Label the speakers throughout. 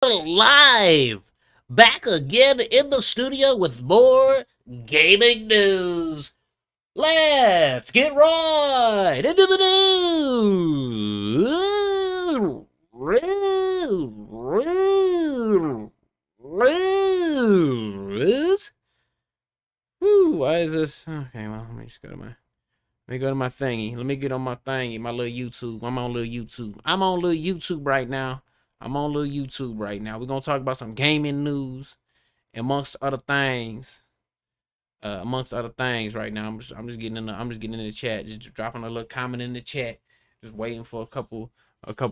Speaker 1: Live, back again in the studio with more gaming news. Let's get right into the news. Whew, why is this? Okay, well, let me just go to my thingy. Let me get on my thingy, my little YouTube. I'm on little YouTube. I'm on little YouTube right now. We're gonna talk about some gaming news, amongst other things. Right now. I'm just getting in the chat, just dropping a little comment in the chat, just waiting for a couple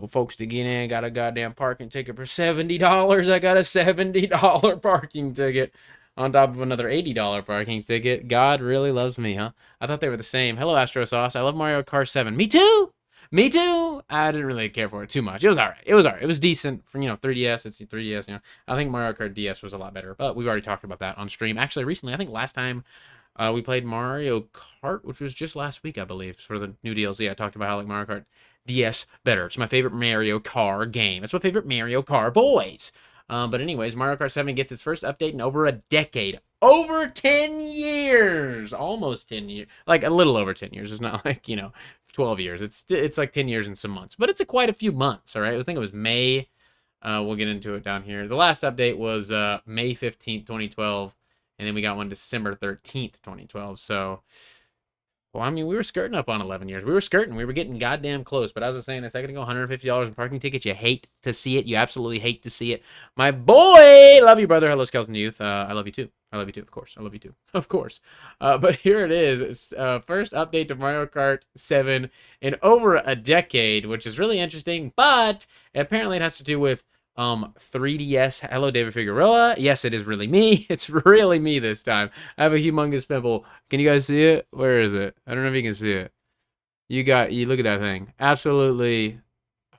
Speaker 1: folks to get in. Got a goddamn parking ticket for $70. I got a $70 parking ticket on top of another $80 parking ticket. God really loves me, huh? I thought they were the same. Hello, Astro Sauce. I love Mario Kart 7. Me too. Me too. I didn't really care for it too much. It was all right. It was all right. It was decent for 3DS. It's 3DS. I think Mario Kart DS was a lot better, but we've already talked about that on stream. Actually, recently, I think last time we played Mario Kart, which was just last week, I believe, for the new DLC. I talked about how I like Mario Kart DS better. It's my favorite Mario Kart game. It's my favorite Mario Kart boys. But anyways, Mario Kart 7 gets its first update in over a decade. Over 10 years. Almost 10 years. Like a little over 10 years. It's not like, 12 years. It's like 10 years and some months. But it's quite a few months, all right? I think it was May. We'll get into it down here. The last update was May 15th, 2012. And then we got one December 13th, 2012. So, well, I mean, we were skirting up on 11 years. We were getting goddamn close. But as I was saying a second ago, $150 in parking tickets. You hate to see it. You absolutely hate to see it. My boy! Love you, brother. Hello, Skeleton Youth. I love you too. I love you too, of course. I love you too, of course. But here it is. It's first update to Mario Kart 7 in over a decade, which is really interesting. But apparently it has to do with 3DS. Hello, David Figueroa. Yes, it is really me. It's really me this time. I have a humongous pimple. Can you guys see it? Where is it? I don't know if you can see it. You look at that thing. Absolutely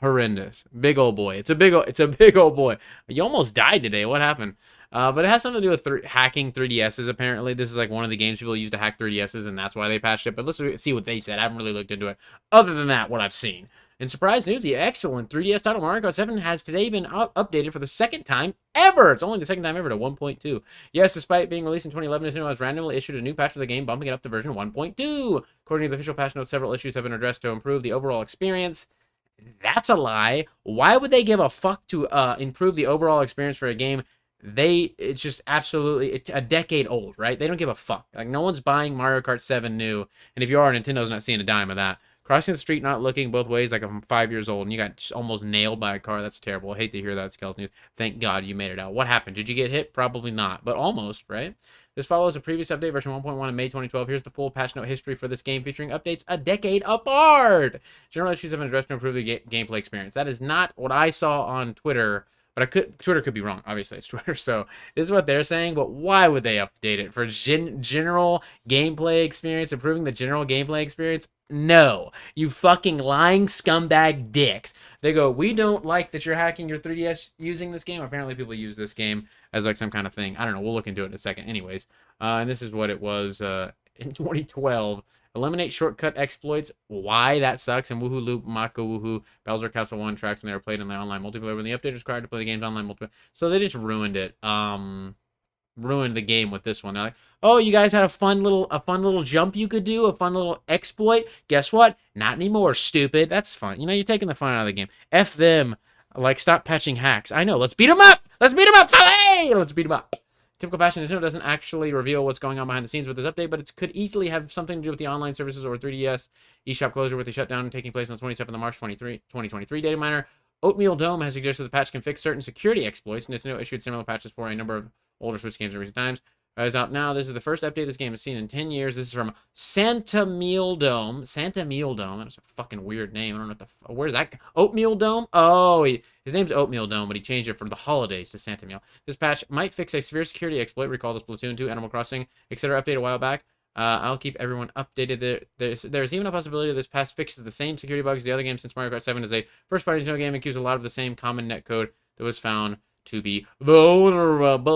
Speaker 1: horrendous. Big old boy. It's a big old boy. You almost died today. What happened? But it has something to do with hacking 3DSs, apparently. This is like one of the games people use to hack 3DSs, and that's why they patched it. But let's see what they said. I haven't really looked into it. Other than that, what I've seen. In surprise news, the excellent 3DS title Mario Kart 7 has today been updated for the second time ever. It's only the second time ever to 1.2. Yes, despite being released in 2011, Nintendo has randomly issued a new patch for the game, bumping it up to version 1.2. According to the official patch notes, several issues have been addressed to improve the overall experience. That's a lie. Why would they give a fuck to improve the overall experience for a game? It's just absolutely a decade old, right? They don't give a fuck. Like, no one's buying Mario Kart 7 new, and if you are, Nintendo's not seeing a dime of that. Crossing the street, not looking both ways like I'm 5 years old, and you got almost nailed by a car. That's terrible. I hate to hear that, Skeleton. Thank God you made it out. What happened? Did you get hit? Probably not, but almost, right? This follows a previous update, version 1.1 in May 2012. Here's the full patch note history for this game, featuring updates a decade apart. General issues have been addressed to improve the gameplay experience. That is not what I saw on Twitter. But Twitter could be wrong. Obviously, it's Twitter. So this is what they're saying. But why would they update it? For general gameplay experience, improving the general gameplay experience? No. You fucking lying scumbag dicks. They go, we don't like that you're hacking your 3DS using this game. Apparently, people use this game as like some kind of thing. I don't know. We'll look into it in a second. Anyways, and this is what it was in 2012. Eliminate shortcut exploits. Why that sucks. And Woohoo Loop, Mako Woohoo, Bowser Castle 1 tracks when they were played in the online multiplayer. When the update is required to play the game's online multiplayer. So they just ruined it. Ruined the game with this one. They're like, oh, you guys had a fun little jump you could do, a fun little exploit. Guess what? Not anymore, stupid. That's fun. You're taking the fun out of the game. F them. Like, stop patching hacks. I know. Let's beat them up. Let's beat them up. Filet! Let's beat them up. Typical fashion, Nintendo doesn't actually reveal what's going on behind the scenes with this update, but it could easily have something to do with the online services or 3DS eShop closure with the shutdown taking place on the 27th of March 2023. Data miner Oatmeal Dome has suggested the patch can fix certain security exploits. Nintendo issued similar patches for a number of older Switch games in recent times. As out now, this is the first update this game has seen in 10 years. This is from Santa Meal Dome. Santa Meal Dome. That's a fucking weird name. I don't know what the... Where's that? Oatmeal Dome? Oh, his name's Oatmeal Dome, but he changed it for the holidays to Santa Meal. This patch might fix a severe security exploit. Recall the Splatoon 2, Animal Crossing, etc. update a while back. I'll keep everyone updated. There's even a possibility this patch fixes the same security bugs as the other games, since Mario Kart 7 is a first-party Nintendo game and uses a lot of the same common netcode that was found to be vulnerable.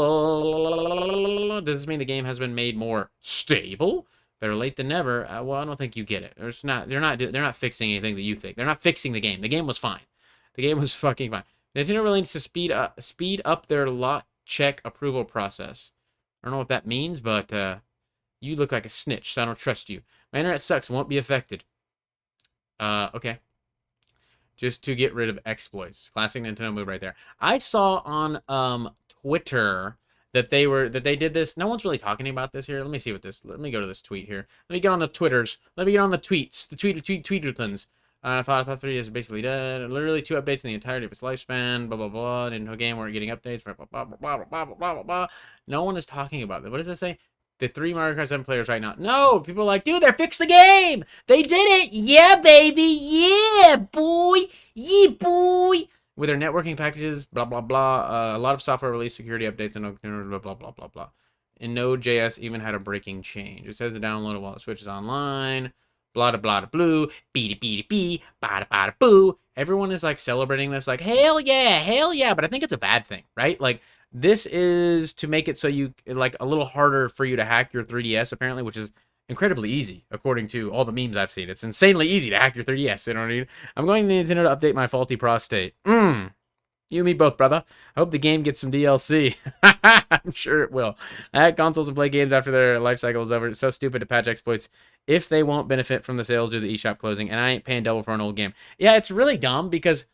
Speaker 1: Does this mean the game has been made more stable? Better late than never. Well, I don't think you get it. They're not fixing anything that you think. They're not fixing the game. The game was fine. The game was fucking fine. Nintendo really needs to speed up their lot check approval process. I don't know what that means, but you look like a snitch, so I don't trust you. My internet sucks, won't be affected. Okay. Just to get rid of exploits. Classic Nintendo move right there. I saw on Twitter that they did this. No one's really talking about this here. Let me see what this. Let me go to this tweet here. Let me get on the Twitters. Let me get on the tweets. The tweeterthons. I thought 3 is basically dead. Literally 2 updates in the entirety of its lifespan. Blah blah blah. Nintendo game weren't getting updates. Blah blah blah blah blah blah blah blah. No one is talking about that. What does it say? The 3 Mario Kart 7 players right now. No, people are like, dude, they fixed the game. They did it. Yeah, baby. Yeah, boy. Yeah, boy. With their networking packages, blah, blah, blah. A lot of software release security updates and blah, blah, blah, blah, blah. And Node.js even had a breaking change. It says to download it while it switches online. Blah, blah, blah, blue. Bee, bee, bee, bada, bada, boo. Everyone is like celebrating this, like, hell yeah. But I think it's a bad thing, right? Like, this is to make it so you like a little harder for you to hack your 3DS apparently, which is incredibly easy according to all the memes I've seen. It's insanely easy to hack your 3DS. You know what I mean? I'm going to Nintendo to update my faulty prostate. You and me both, brother. I hope the game gets some DLC. I'm sure it will. I hack consoles and play games after their life cycle is over. It's so stupid to patch exploits if they won't benefit from the sales due to the eShop closing, and I ain't paying double for an old game. Yeah, it's really dumb because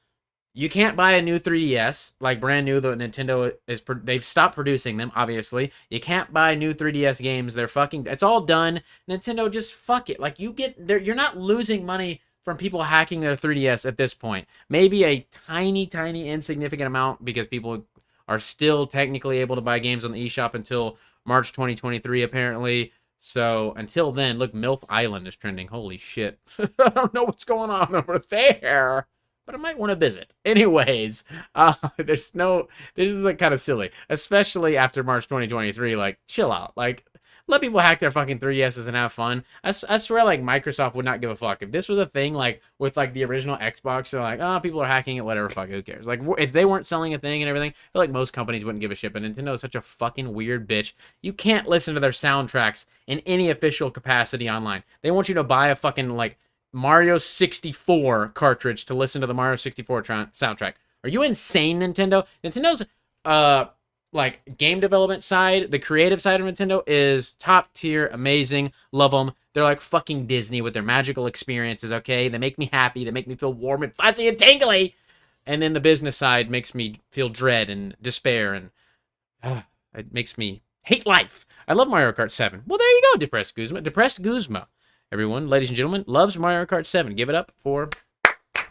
Speaker 1: you can't buy a new 3DS, like brand new. The Nintendo they've stopped producing them, obviously. You can't buy new 3DS games. They're fucking, it's all done. Nintendo, just fuck it. Like, you're not losing money from people hacking their 3DS at this point. Maybe a tiny, insignificant amount because people are still technically able to buy games on the eShop until March 2023, apparently. So until then, look, MILF Island is trending. Holy shit. I don't know what's going on over there, but I might want to visit. Anyways, this is like kind of silly, especially after March 2023. Like, chill out. Like, let people hack their fucking 3DSs and have fun. I swear, like, Microsoft would not give a fuck. If this was a thing, like, with, like, the original Xbox, they're like, oh, people are hacking it, whatever, fuck, who cares? Like, if they weren't selling a thing and everything, I feel like most companies wouldn't give a shit, but Nintendo is such a fucking weird bitch. You can't listen to their soundtracks in any official capacity online. They want you to buy a fucking, like, Mario 64 cartridge to listen to the Mario 64 soundtrack. Are you insane, Nintendo? Nintendo's like game development side, the creative side of Nintendo is top tier, amazing, love them. They're like fucking Disney with their magical experiences, okay? They make me happy, they make me feel warm and fuzzy and tingly. And then the business side makes me feel dread and despair, and it makes me hate life. I love Mario Kart 7. Well, there you go, Depressed Guzma. Depressed Guzma, everyone, ladies and gentlemen, loves Mario Kart 7. Give it up for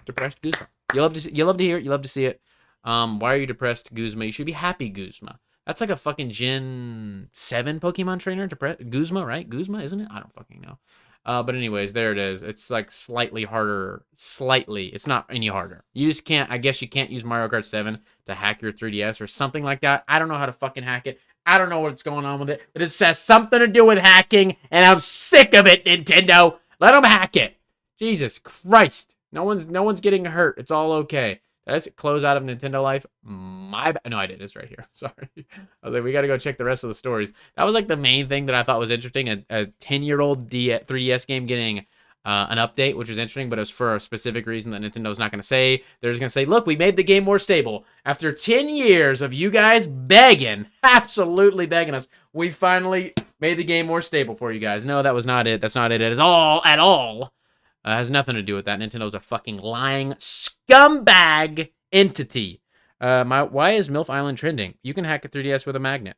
Speaker 1: Depressed Guzma. You love to hear it, you love to see it. Why are you depressed, Guzma? You should be happy, Guzma. That's like a fucking Gen 7 Pokemon trainer. Guzma, right? Guzma, isn't it? I don't fucking know. But anyways, there it is. It's like slightly harder. Slightly. It's not any harder. You just can't, I guess you can't use Mario Kart 7 to hack your 3DS or something like that. I don't know how to fucking hack it. I don't know what's going on with it. But it says something to do with hacking, and I'm sick of it, Nintendo. Let them hack it. Jesus Christ. No one's getting hurt. It's all okay. Did I just close out of Nintendo Life? No, I did. It's right here. Sorry. I was like, we got to go check the rest of the stories. That was like the main thing that I thought was interesting. A 10-year-old 3DS game getting an update, which was interesting, but it was for a specific reason that Nintendo's not going to say. They're just going to say, look, we made the game more stable. After 10 years of you guys begging, absolutely begging us, we finally made the game more stable for you guys. No, that was not it. That's not it at all. Has nothing to do with that. Nintendo's a fucking lying scumbag entity. Why is MILF Island trending? You can hack a 3DS with a magnet.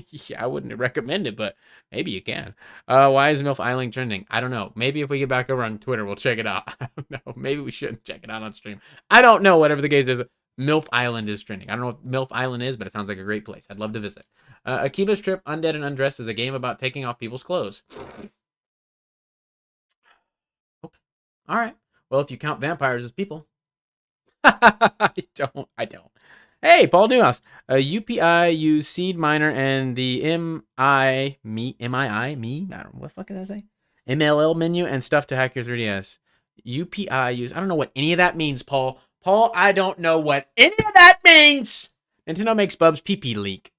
Speaker 1: Yeah, I wouldn't recommend it, but maybe you can. Why is MILF Island trending? I don't know. Maybe if we get back over on Twitter, we'll check it out. I don't know. Maybe we shouldn't check it out on stream. I don't know. Whatever the case is, MILF Island is trending. I don't know what MILF Island is, but it sounds like a great place. I'd love to visit. Akiba's Trip, Undead and Undressed is a game about taking off people's clothes. All right. Well, if you count vampires as people. I don't. Hey, Paul Newhouse. UPI use seed miner and the MII, I don't know, what the fuck did I say? MLL menu and stuff to hack your 3DS. UPI use, I don't know what any of that means, Paul. Paul, I don't know what any of that means. Nintendo makes Bub's PP leak.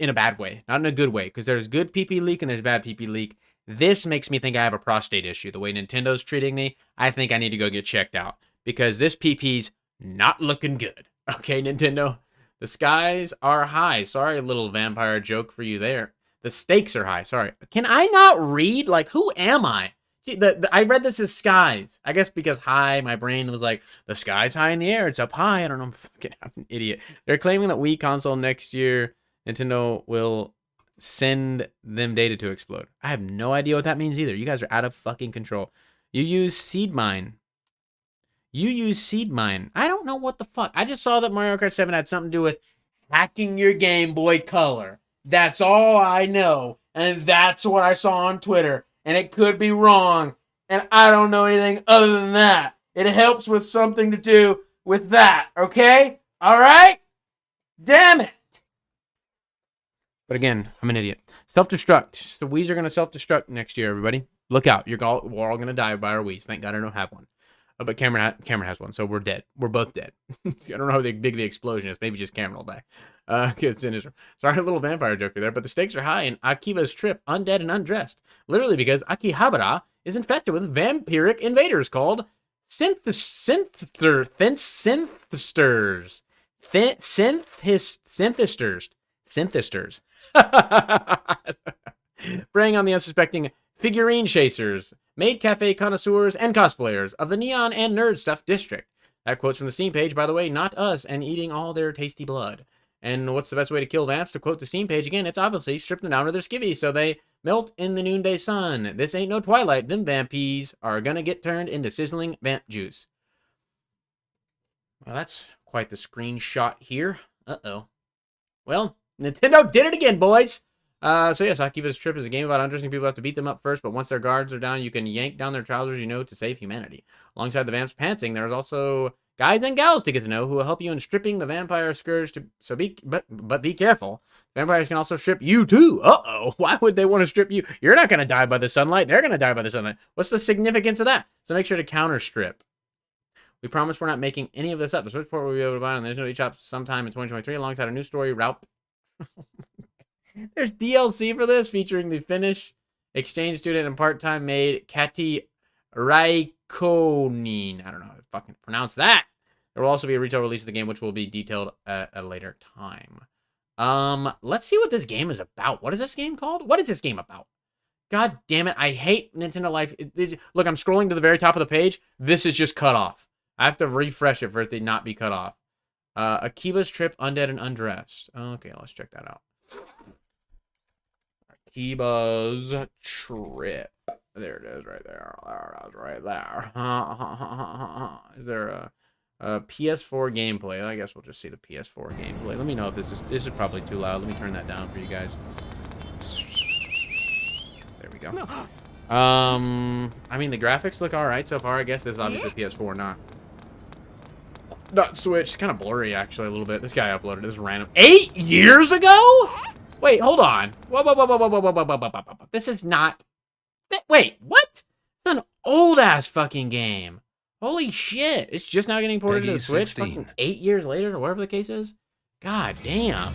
Speaker 1: In a bad way, not in a good way, because there's good PP leak and there's bad PP leak. This makes me think I have a prostate issue. The way Nintendo's treating me, I think I need to go get checked out because this PP's not looking good. Okay, Nintendo. The skies are high. Sorry, little vampire joke for you there. The stakes are high. Sorry. Can I not read? Like, who am I? I read this as skies. I guess because high, my brain was like, the sky's high in the air. It's up high. I don't know. I'm an idiot. They're claiming that Wii console next year, Nintendo will send them data to explode. I have no idea what that means either. You guys are out of fucking control. You use Seed Mine. I don't know what the fuck. I just saw that Mario Kart 7 had something to do with hacking your Game Boy Color. That's all I know. And that's what I saw on Twitter. And it could be wrong. And I don't know anything other than that. It helps with something to do with that. Okay? Alright? Damn it. But again, I'm an idiot. Self-destruct. The Wii's are going to self-destruct next year, everybody. Look out. We're all going to die by our Wii's. Thank God I don't have one. But Cameron has one, so we're dead. We're both dead. I don't know how big the explosion is. Maybe just Cameron will die. It's in Israel. Sorry, a little vampire joke there, but the stakes are high in Akiba's trip, undead and undressed. Literally because Akihabara is infested with vampiric invaders called synthisters. Preying on the unsuspecting figurine chasers, maid cafe connoisseurs, and cosplayers of the neon and nerd stuff district. That quote's from the Steam page, by the way, not us, and eating all their tasty blood. And what's the best way to kill vamps? To quote the Steam page again, it's obviously strip them down to their skivvies so they melt in the noonday sun. This ain't no Twilight. Them vampies are gonna get turned into sizzling vamp juice. Well, that's quite the screenshot here. Uh-oh. Well, Nintendo did it again, boys! So yes, Akiba's Trip is a game about undressing people who have to beat them up first, but once their guards are down, you can yank down their trousers, to save humanity. Alongside the vamps pantsing, there's also guys and gals to get to know who will help you in stripping the vampire scourge. But be careful. Vampires can also strip you too. Uh-oh. Why would they want to strip you? You're not going to die by the sunlight. They're going to die by the sunlight. What's the significance of that? So make sure to counter strip. We promise we're not making any of this up. The Switch port will be able to buy on the Nintendo eShop sometime in 2023 alongside a new story route. There's DLC for this featuring the Finnish exchange student and part-time maid Kati Raikkonen. I don't know how to fucking pronounce that. There will also be a retail release of the game, which will be detailed at a later time. Let's see what this game is about. What is this game called? What is this game about? God damn it. I hate Nintendo Life. Look, I'm scrolling to the very top of the page. This is just cut off. I have to refresh it for it to not be cut off. Akiba's Trip, Undead and Undressed. Okay, let's check that out. Akiba's Trip. There it is right there. That's right there. Is there a PS4 gameplay? I guess we'll just see the PS4 gameplay. Let me know if this is probably too loud. Let me turn that down for you guys. There we go. I mean, the graphics look alright so far. I guess this is obviously PS4, not Switch. It's kind of blurry, actually, a little bit. This guy uploaded this random 8 years ago? Wait, hold on. Whoa. This is not... Wait, what? It's an old-ass fucking game. Holy shit. It's just now getting ported to the Switch? Fucking 8 years later, or whatever the case is? God damn.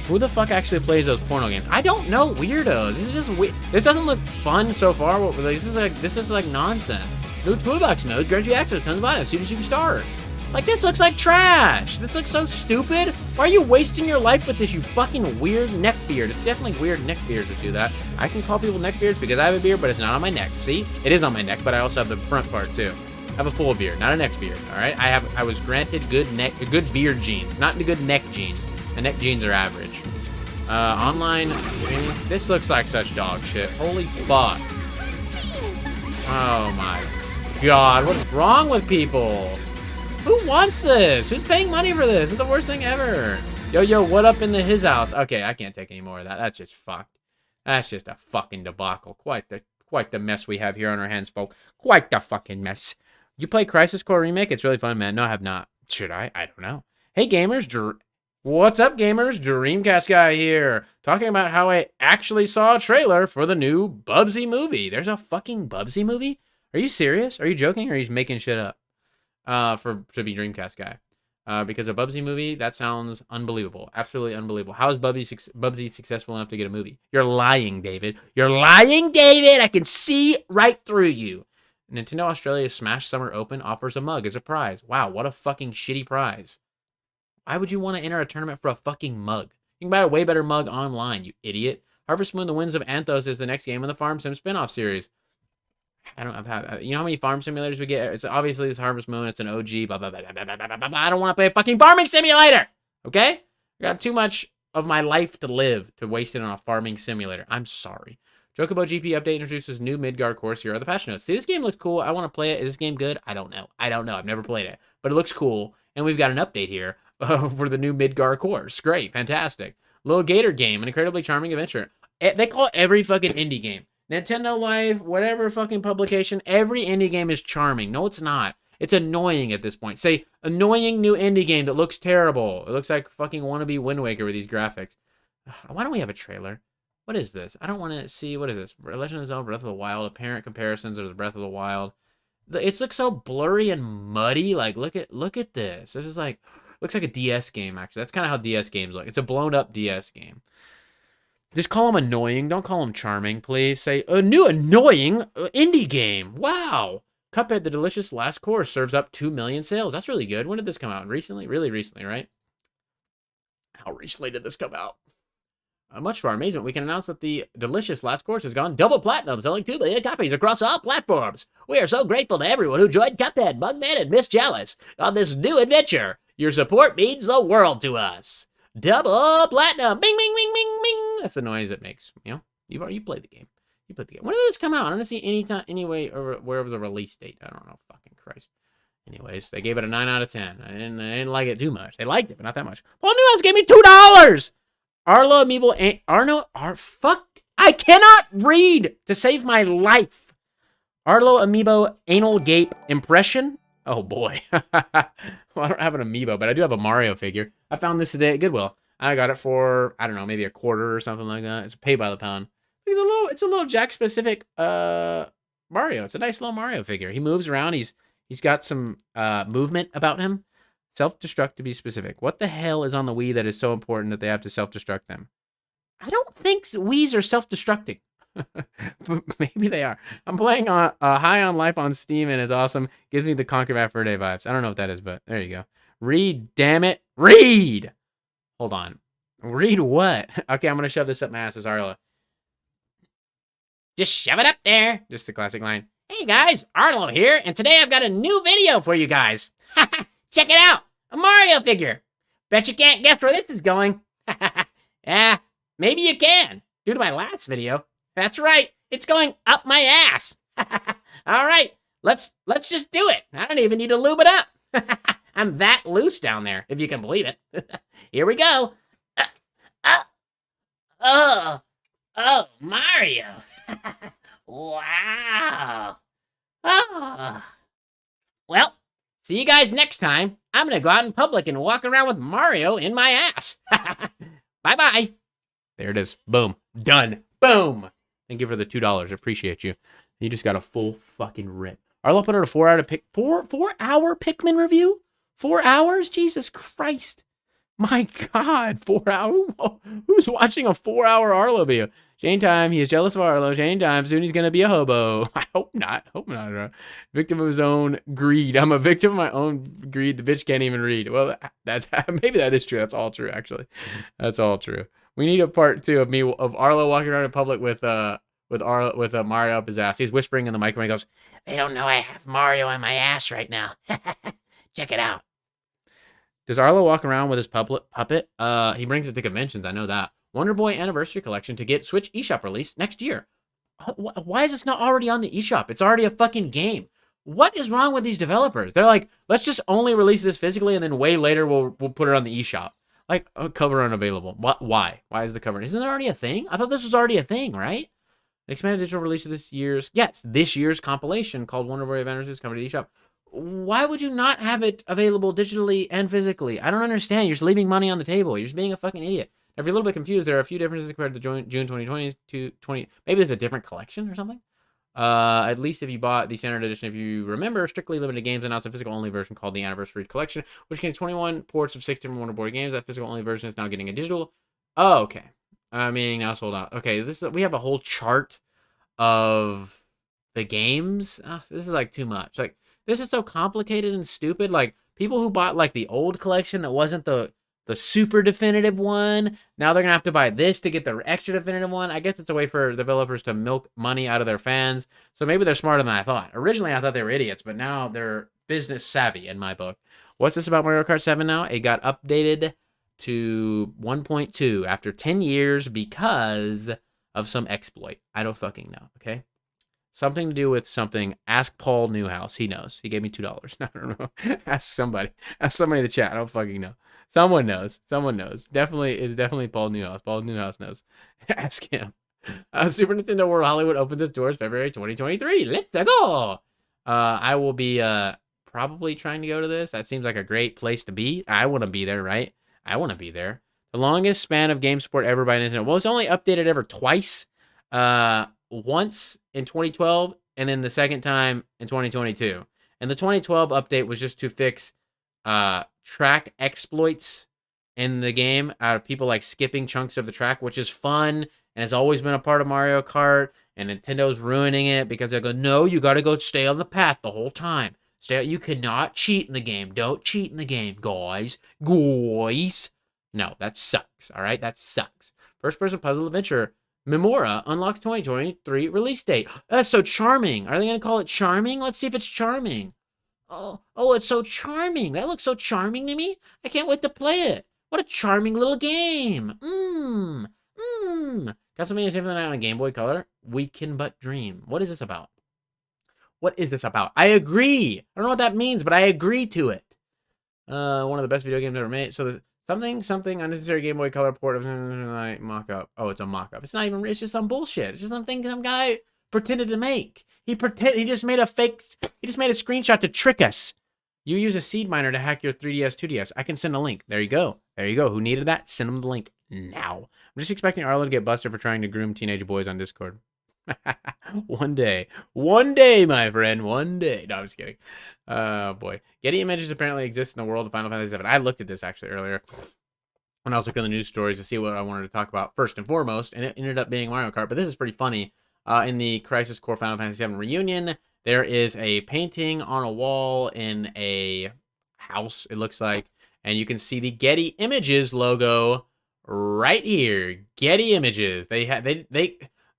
Speaker 1: Who the fuck actually plays those porno games? I don't know, weirdos. This is just weird. This doesn't look fun so far. This is like nonsense. New toolbox mode grants you access to tons of items as soon as you start. Like, this looks like trash. This looks so stupid. Why are you wasting your life with this, you fucking weird neckbeard? It's definitely weird neckbeards that do that. I can call people neckbeards because I have a beard, but it's not on my neck. See? It is on my neck, but I also have the front part, too. I have a full beard, not a neck beard, all right? I was granted good beard genes, not the good neck genes. The neck genes are average. Online, this looks like such dog shit. Holy fuck. Oh, my God. What's wrong with people? Who wants this? Who's paying money for this? It's the worst thing ever. Yo, what up in his house? Okay, I can't take any more of that. That's just fucked. That's just a fucking debacle. Quite the mess we have here on our hands, folks. Quite the fucking mess. You play Crisis Core Remake? It's really fun, man. No, I have not. Should I? I don't know. Hey, gamers. What's up, gamers? Dreamcast guy here. Talking about how I actually saw a trailer for the new Bubsy movie. There's a fucking Bubsy movie? Are you serious? Are you joking? Or are you making shit up? To be Dreamcast guy. Because a Bubsy movie, that sounds unbelievable. Absolutely unbelievable. How is Bubsy successful enough to get a movie? You're lying, David. You're lying, David! I can see right through you. Nintendo Australia's Smash Summer Open offers a mug as a prize. Wow, what a fucking shitty prize. Why would you want to enter a tournament for a fucking mug? You can buy a way better mug online, you idiot. Harvest Moon: The Winds of Anthos is the next game in the Farm Sim spin-off series. I don't have, you know how many farm simulators we get? It's obviously it's Harvest Moon. It's an OG. Blah, blah, blah, blah, blah, blah, blah, blah. I don't want to play a fucking farming simulator. Okay? I got too much of my life to live to waste it on a farming simulator. I'm sorry. Chocobo GP update introduces new Midgard course. Here are the patch notes. See, this game looks cool. I want to play it. Is this game good? I don't know. I've never played it, but it looks cool. And we've got an update here for the new Midgard course. Great, fantastic. Little Gator game, an incredibly charming adventure. They call every fucking indie game. Nintendo Life, whatever fucking publication, every indie game is charming. No, it's not. It's annoying at this point. Say, annoying new indie game that looks terrible. It looks like fucking wannabe Wind Waker with these graphics. Why don't we have a trailer? What is this? I don't want to see. What is this? Legend of Zelda Breath of the Wild. Apparent comparisons of the Breath of the Wild. It looks so blurry and muddy. Like, look at this. This is like, looks like a DS game, actually. That's kind of how DS games look. It's a blown up DS game. Just call them annoying. Don't call them charming, please. Say, a new annoying indie game. Wow. Cuphead, the delicious last course, serves up 2 million sales. That's really good. When did this come out? Recently? Really recently, right? How recently did this come out? Much to our amazement, we can announce that the delicious last course has gone double platinum, selling 2 million copies across all platforms. We are so grateful to everyone who joined Cuphead, Mugman, and Miss Jealous on this new adventure. Your support means the world to us. Double platinum. Bing, bing, bing, bing, bing. That's the noise it makes. You know, you played the game. You played the game. When did this come out? I don't see any time, anyway, or wherever the release date. I don't know. Fucking Christ. Anyways, they gave it a 9 out of 10. I didn't like it too much. They liked it, but not that much. Paul Newhouse gave me $2. Arlo Amiibo ain't fuck. I cannot read to save my life. Arlo Amiibo anal gape impression. Oh boy. Well, I don't have an Amiibo, but I do have a Mario figure. I found this today at Goodwill. I got it for, I don't know, maybe a quarter or something like that. It's pay by the pound. It's a little Jack specific Mario. It's a nice little Mario figure. He moves around. He's got some movement about him. Self-destruct to be specific. What the hell is on the Wii that is so important that they have to self-destruct them? I don't think Wiis are self-destructing. Maybe they are. I'm playing on High on Life on Steam, and it's awesome. Gives me the Conquer Bad Fur Day vibes. I don't know what that is, but there you go. Read, damn it. Read! Hold on. Read what? Okay, I'm going to shove this up my ass as Arlo. Just shove it up there. Just the classic line. Hey guys, Arlo here, and today I've got a new video for you guys. Check it out. A Mario figure. Bet you can't guess where this is going. Yeah, maybe you can. Due to my last video. That's right. It's going up my ass. All right. Let's just do it. I don't even need to lube it up. I'm that loose down there, if you can believe it. Here we go. Oh, Mario. Wow. Oh. Well, see you guys next time. I'm going to go out in public and walk around with Mario in my ass. Bye-bye. There it is. Boom. Done. Boom. Thank you for the $2. Appreciate you. You just got a full fucking rip. Arlo put out a 4 hour Pikmin review? 4 hours? Jesus Christ. My God. 4 hours? Who's watching a 4 hour Arlo video? Shane Time, he is jealous of Arlo. Shane Time, soon he's going to be a hobo. I hope not. Hope not. Victim of his own greed. I'm a victim of my own greed. The bitch can't even read. Well, that's maybe that is true. That's all true, actually. That's all true. We need a part 2 of Arlo walking around in public with Mario up his ass. He's whispering in the microphone. He goes, "They don't know I have Mario on my ass right now. Check it out." Does Arlo walk around with his puppet? He brings it to conventions. I know that. Wonder Boy Anniversary Collection to get Switch eShop release next year. Why is this not already on the eShop? It's already a fucking game. What is wrong with these developers? They're like, let's just only release this physically, and then way later we'll put it on the eShop. Like, cover unavailable. Why? Why is the cover? Isn't it already a thing? I thought this was already a thing, right? The expanded digital release of this year's compilation called Wonder Boy Adventures is coming to the eShop. Why would you not have it available digitally and physically? I don't understand. You're just leaving money on the table. You're just being a fucking idiot. If you're a little bit confused, there are a few differences compared to June 2020 to 20. Maybe there's a different collection or something. At least if you bought the standard edition, if you remember, strictly limited games announced a physical only version called the Anniversary Collection, which contains 21 ports of 6 different Wonder Boy games. That physical only version is now getting a digital. Oh, okay. Meaning now sold out. Okay, we have a whole chart of the games, this is like too much. Like, this is so complicated and stupid. Like, people who bought like the old collection that wasn't the super definitive one, now they're gonna have to buy this to get the extra definitive one. I guess it's a way for developers to milk money out of their fans. So maybe they're smarter than I thought. Originally, I thought they were idiots, but now they're business savvy in my book. What's this about Mario Kart 7 now? It got updated to 1.2 after 10 years because of some exploit. I don't fucking know, okay? Something to do with something. Ask Paul Newhouse. He knows. He gave me $2. I don't know. Ask somebody. Ask somebody in the chat. I don't fucking know. Someone knows. Someone knows. It's definitely Paul Newhouse. Paul Newhouse knows. Ask him. Super Nintendo World Hollywood opens its doors February 2023. Let's go. I will be probably trying to go to this. That seems like a great place to be. I want to be there, right? I want to be there. The longest span of game support ever by Nintendo. Well, it's only updated ever twice. Once in 2012 and then the second time in 2022. And the 2012 update was just to fix track exploits in the game out of people like skipping chunks of the track, which is fun and has always been a part of Mario Kart. And Nintendo's ruining it because they go, no, you got to go stay on the path the whole time. You cannot cheat in the game. Don't cheat in the game, guys. No, that sucks. All right, that sucks. First-person puzzle adventure. Memora unlocks 2023 release date. That's so charming. Are they going to call it charming? Let's see if it's charming. Oh, it's so charming. That looks so charming to me. I can't wait to play it. What a charming little game. Castlevania Symphony of the Night on Game Boy Color. We can but dream. What is this about? What is this about? I agree. I don't know what that means, but I agree to it. One of the best video games ever made. So something unnecessary Game Boy Color port of mock-up. Oh, it's a mock-up. It's not even. It's just some bullshit. It's just something some guy pretended to make. He just made a fake. He just made a screenshot to trick us. You use a seed miner to hack your 3DS, 2DS. I can send a link. There you go. There you go. Who needed that? Send them the link now. I'm just expecting Arlo to get busted for trying to groom teenage boys on Discord. One day, my friend, one day. No, I'm just kidding. Boy, Getty images apparently exist in the world of Final Fantasy VII. I looked at this actually earlier when I was looking at the news stories to see what I wanted to talk about first and foremost, and it ended up being Mario Kart. But this is pretty funny. In the Crisis Core Final Fantasy VII reunion, there is a painting on a wall in a house. It looks like, and you can see the Getty Images logo right here. Getty Images.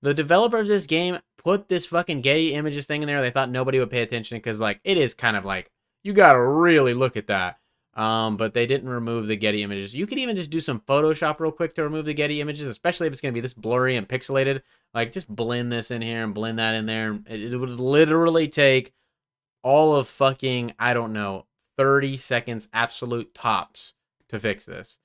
Speaker 1: The developers of this game put this fucking Getty Images thing in there. They thought nobody would pay attention because, like, it is kind of like, you gotta really look at that. But they didn't remove the Getty Images. You could even just do some Photoshop real quick to remove the Getty Images, especially if it's gonna be this blurry and pixelated. Like, just blend this in here and blend that in there. It would literally take all of fucking, I don't know, 30 seconds absolute tops to fix this.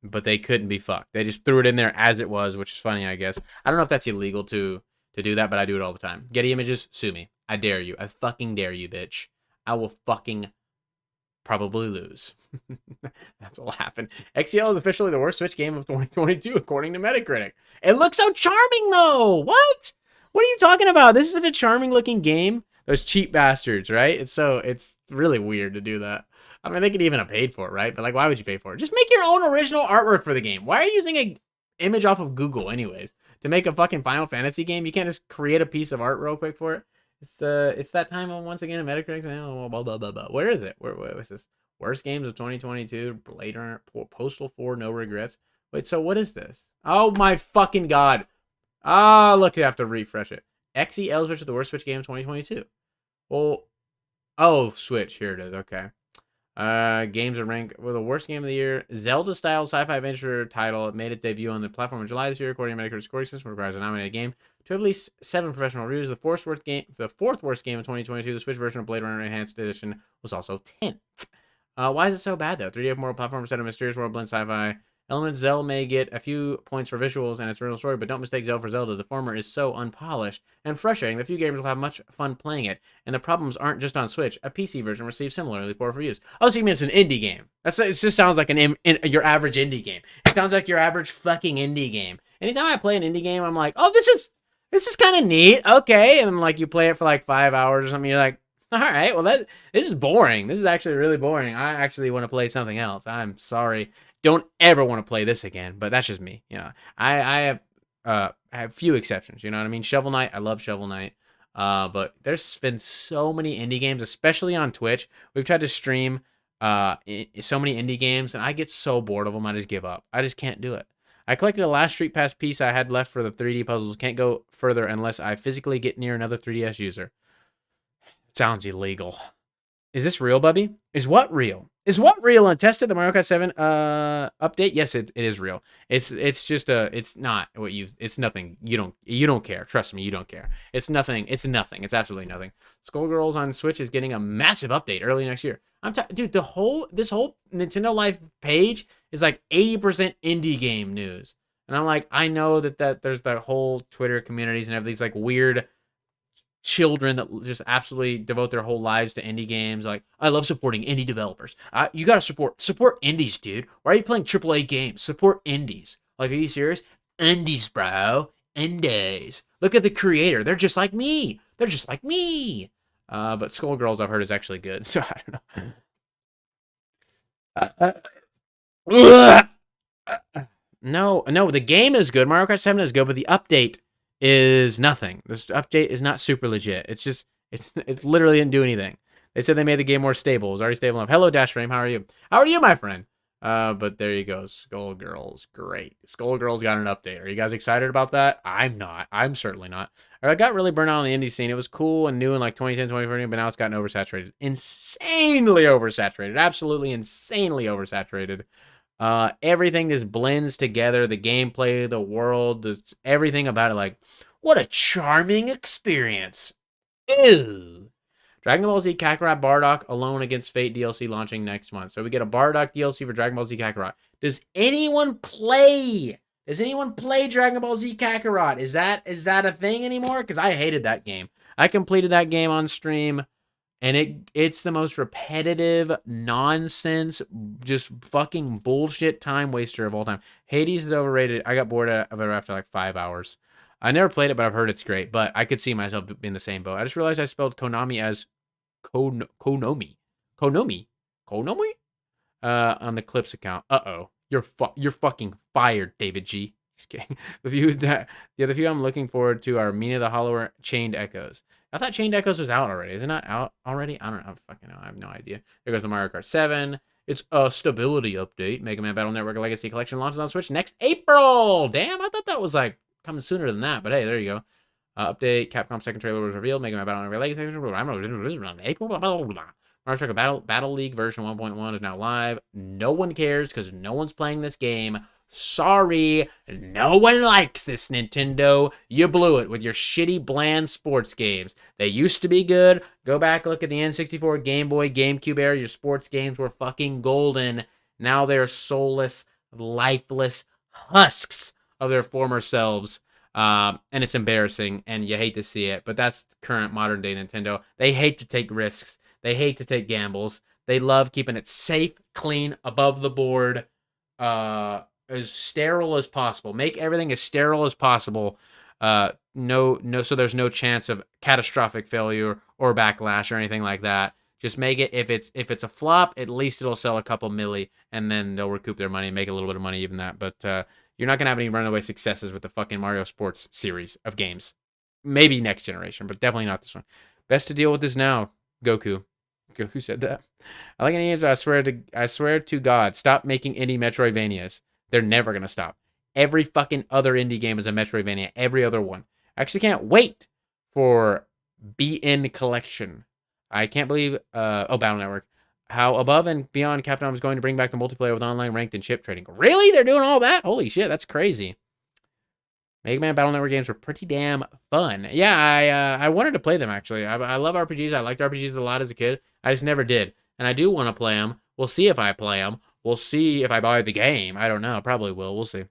Speaker 1: But they couldn't be fucked. They just threw it in there as it was, which is funny, I guess. I don't know if that's illegal to do that, but I do it all the time. Getty Images, sue me. I dare you. I fucking dare you, bitch. I will fucking probably lose. That's what'll happen. XCL is officially the worst Switch game of 2022, according to Metacritic. It looks so charming, though. What? What are you talking about? This is such a charming looking game. Those cheap bastards, right? It's really weird to do that. I mean, they could even have paid for it, right? But, like, why would you pay for it? Just make your own original artwork for the game. Why are you using an image off of Google, anyways, to make a fucking Final Fantasy game? You can't just create a piece of art real quick for it. It's that time of, once again, in Metacritic. Blah, blah, blah, blah. Where is it? Where is this? Worst games of 2022. Blade Runner, Postal 4, No Regrets. Wait, so what is this? Oh, my fucking God. Look, you have to refresh it. XEL is the worst Switch game of 2022. Well, Switch. Here it is. Okay. Games are ranked the worst game of the year. Zelda-style sci-fi adventure title. It made its debut on the platform in July this year, according to Metacritic scoring system. Requires a nominated game to at least 7 professional reviews. The fourth worst game of 2022. The Switch version of Blade Runner Enhanced Edition was also 10th. Why is it so bad though? 3D moral platform set of mysterious world blend sci-fi elements. Zelda may get a few points for visuals and its original story, but don't mistake Zelda for Zelda. The former is so unpolished and frustrating that few gamers will have much fun playing it. And the problems aren't just on Switch. A PC version received similarly poor reviews. Oh, so you mean it's an indie game? It just sounds like your average indie game. It sounds like your average fucking indie game. Anytime I play an indie game, I'm like, oh, this is kind of neat. Okay, and like you play it for like 5 hours or something, you're like, all right, well this is boring. This is actually really boring. I actually want to play something else. I'm sorry. Don't ever want to play this again, but that's just me. You know, I have I have few exceptions. You know what I mean? Shovel Knight, I love Shovel Knight. But there's been so many indie games, especially on Twitch. We've tried to stream so many indie games, and I get so bored of them. I just give up. I just can't do it. I collected the last Street Pass piece I had left for the 3D puzzles. Can't go further unless I physically get near another 3DS user. Sounds illegal. Is this real, Bubby? Is what real? Is what real untested? The Mario Kart 7 update? Yes, it is real. It's just it's not what it's nothing. You don't care. Trust me, you don't care. It's nothing. It's nothing. It's absolutely nothing. Skullgirls on Switch is getting a massive update early next year. Dude, this whole Nintendo Life page is like 80% indie game news. And I'm like, I know that there's the whole Twitter communities and have these like weird children that just absolutely devote their whole lives to indie games. Like, I love supporting indie developers. You gotta support indies, dude. Why are you playing AAA games? Support indies. Like, are you serious? Indies, bro. Indies. Look at the creator. They're just like me. They're just like me. But Skullgirls, I've heard, is actually good. So I don't know. No, the game is good. Mario Kart 7 is good, but the update is nothing. This update is not super legit. It's just it's literally didn't do anything. They said they made the game more stable. It was already stable enough. Hello, Dashframe. How are you? How are you, my friend? But there you go. Skullgirls. Great. Skullgirls got an update. Are you guys excited about that? I'm not. I'm certainly not. I got really burnt out on the indie scene. It was cool and new in like 2010, 2014, but now it's gotten oversaturated. Insanely oversaturated. Absolutely insanely oversaturated. Everything just blends together. The gameplay, the world, everything about it. Like, what a charming experience. Ew. Dragon Ball Z Kakarot Bardock Alone Against Fate DLC launching next month. So we get a Bardock DLC for Dragon Ball Z Kakarot. Does anyone play? Does anyone play Dragon Ball Z Kakarot? Is that a thing anymore? Because I hated that game. I completed that game on stream, and it's the most repetitive nonsense, just fucking bullshit time waster of all time. Hades is overrated. I got bored of it after like 5 hours. I never played it, but I've heard it's great. But I could see myself in the same boat. I just realized I spelled Konami as Konomi on the Clips account. Uh-oh. You're fucking fired, David G. Just kidding. The other few I'm looking forward to are Mina the Hollower, Chained Echoes. I thought Chained Echoes was out already. Is it not out already? I don't know. Fucking know. I have no idea. There goes the Mario Kart 7. It's a stability update. Mega Man Battle Network Legacy Collection launches on Switch next April. Damn, I thought that was like coming sooner than that. But hey, there you go. Update. Capcom's second trailer was revealed. Mega Man Battle Network Legacy. Mario Strike Battle League version 1.1 is now live. No one cares because no one's playing this game. Sorry, no one likes this, Nintendo. You blew it with your shitty, bland sports games. They used to be good. Go back, look at the N64, Game Boy, GameCube era. Your sports games were fucking golden. Now they're soulless, lifeless husks of their former selves. And it's embarrassing, and you hate to see it. But that's current modern-day Nintendo. They hate to take risks. They hate to take gambles. They love keeping it safe, clean, above the board, as sterile as possible. Make everything as sterile as possible. So there's no chance of catastrophic failure or backlash or anything like that. Just make it, if it's a flop, at least it'll sell a couple milli, and then they'll recoup their money and make a little bit of money, even that. But you're not gonna have any runaway successes with the fucking Mario Sports series of games. Maybe next generation, but definitely not this one. Best to deal with this now, Goku. Goku said that. I like any games, but I swear to God, stop making indie Metroidvanias. They're never gonna stop. Every fucking other indie game is a Metroidvania. Every other one. I actually can't wait for BN Collection. I can't believe Battle Network. How Above and Beyond Capcom is going to bring back the multiplayer with online ranked and chip trading. Really? They're doing all that? Holy shit, that's crazy. Mega Man Battle Network games were pretty damn fun. Yeah, I wanted to play them, actually. I love RPGs. I liked RPGs a lot as a kid. I just never did. And I do want to play them. We'll see if I play them. We'll see if I buy the game. I don't know. Probably will. We'll see.